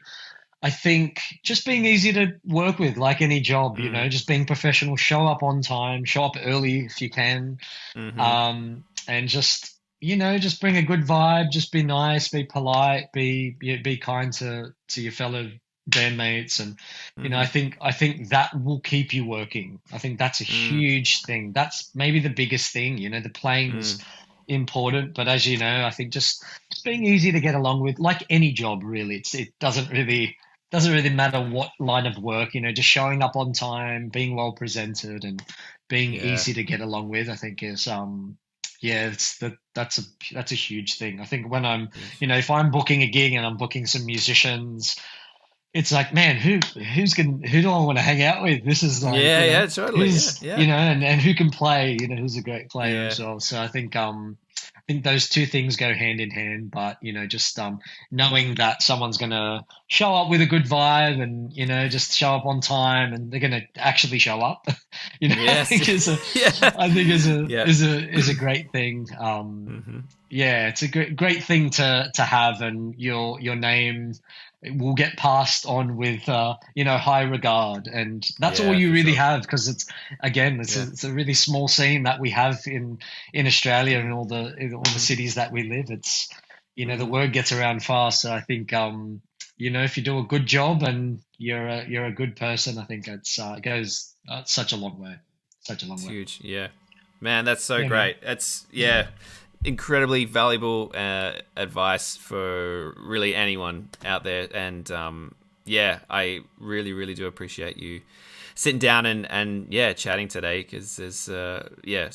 I think just being easy to work with, like any job, just being professional, show up on time, show up early if you can, and just bring a good vibe, just be nice, be polite, be kind to your fellow bandmates, and I think that will keep you working. I think that's a huge thing. That's maybe the biggest thing. The playing's important, but as you know, I think just being easy to get along with, like any job, really. It doesn't really matter what line of work, just showing up on time, being well presented, and being easy to get along with, I think is that's a huge thing. I think when I'm if I'm booking a gig and I'm booking some musicians, it's like, man, who do I want to hang out with? This is like, totally. And who can play, who's a great player as well. So I think those two things go hand in hand, but just knowing that someone's gonna show up with a good vibe and just show up on time and they're gonna actually show up, I think is a great thing. It's a great thing to have, and your name will get passed on with high regard, and that's all you really have, because it's a really small scene that we have in Australia and all the cities that we live. It's the word gets around fast, so I think if you do a good job and you're a good person, I think it goes such a long way. It's huge. Man, that's so great. Man. It's incredibly valuable advice for really anyone out there, and I really, really do appreciate you sitting down and chatting today, because there's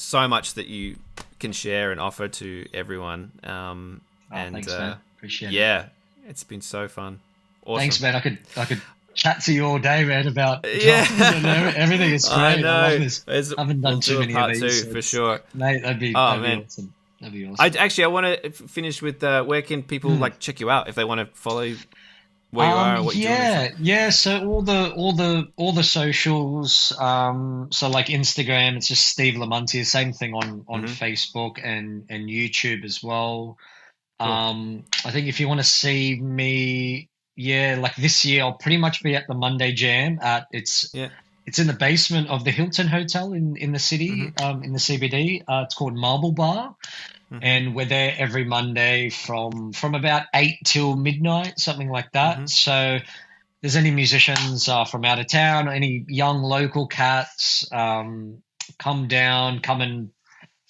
so much that you can share and offer to everyone. Thanks, man. Appreciate it. It's been so fun. Awesome. Thanks, man. I could chat to you all day, man, about jobs and everything. It's great. I know. I love this. I haven't done too many of these. For sure, mate. That'd be awesome. That'd be awesome. I want to finish with where can people check you out if they want to follow where you are, what you're doing? So all the socials. So like Instagram, it's just Steve Lamante. Same thing on Facebook and YouTube as well. Cool. I think if you want to see me, like this year, I'll pretty much be at the Monday Jam It's in the basement of the Hilton Hotel in the city, in the CBD. It's called Marble Bar, and we're there every Monday from about 8 till midnight, something like that. So if there's any musicians from out of town or any young local cats, come and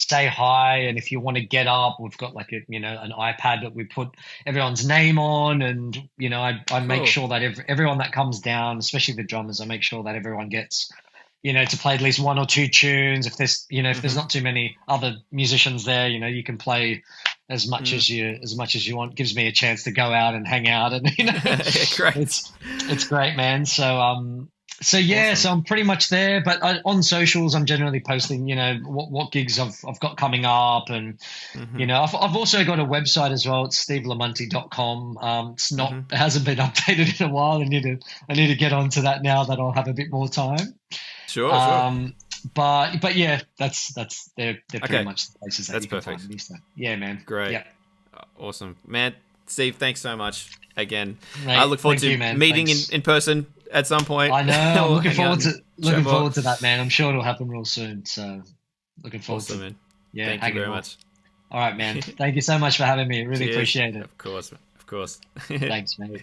say hi. And if you want to get up, we've got like an iPad that we put everyone's name on, and I make sure that everyone that comes down, especially the drummers, I make sure that everyone gets to play at least one or two tunes. If there's if there's not too many other musicians there, you can play as much as you want. Gives me a chance to go out and hang out, and great. It's great, man. So awesome. So I'm pretty much there, but on socials I'm generally posting, what gigs I've got coming up, and I've also got a website as well. It's stevelamante.com. It's not, it hasn't been updated in a while. I need to get onto that now that I'll have a bit more time. Sure. But they're pretty much the places that you can find me. So, man. Great. Yeah. Awesome, man. Steve, thanks so much again. Mate, I look forward to meeting in person at some point. I know. I'm looking forward to that, man. I'm sure it'll happen real soon. So looking forward to it. Man. Thank you very much. All right, man. Thank you so much for having me. Really appreciate it. Of course. Thanks, mate.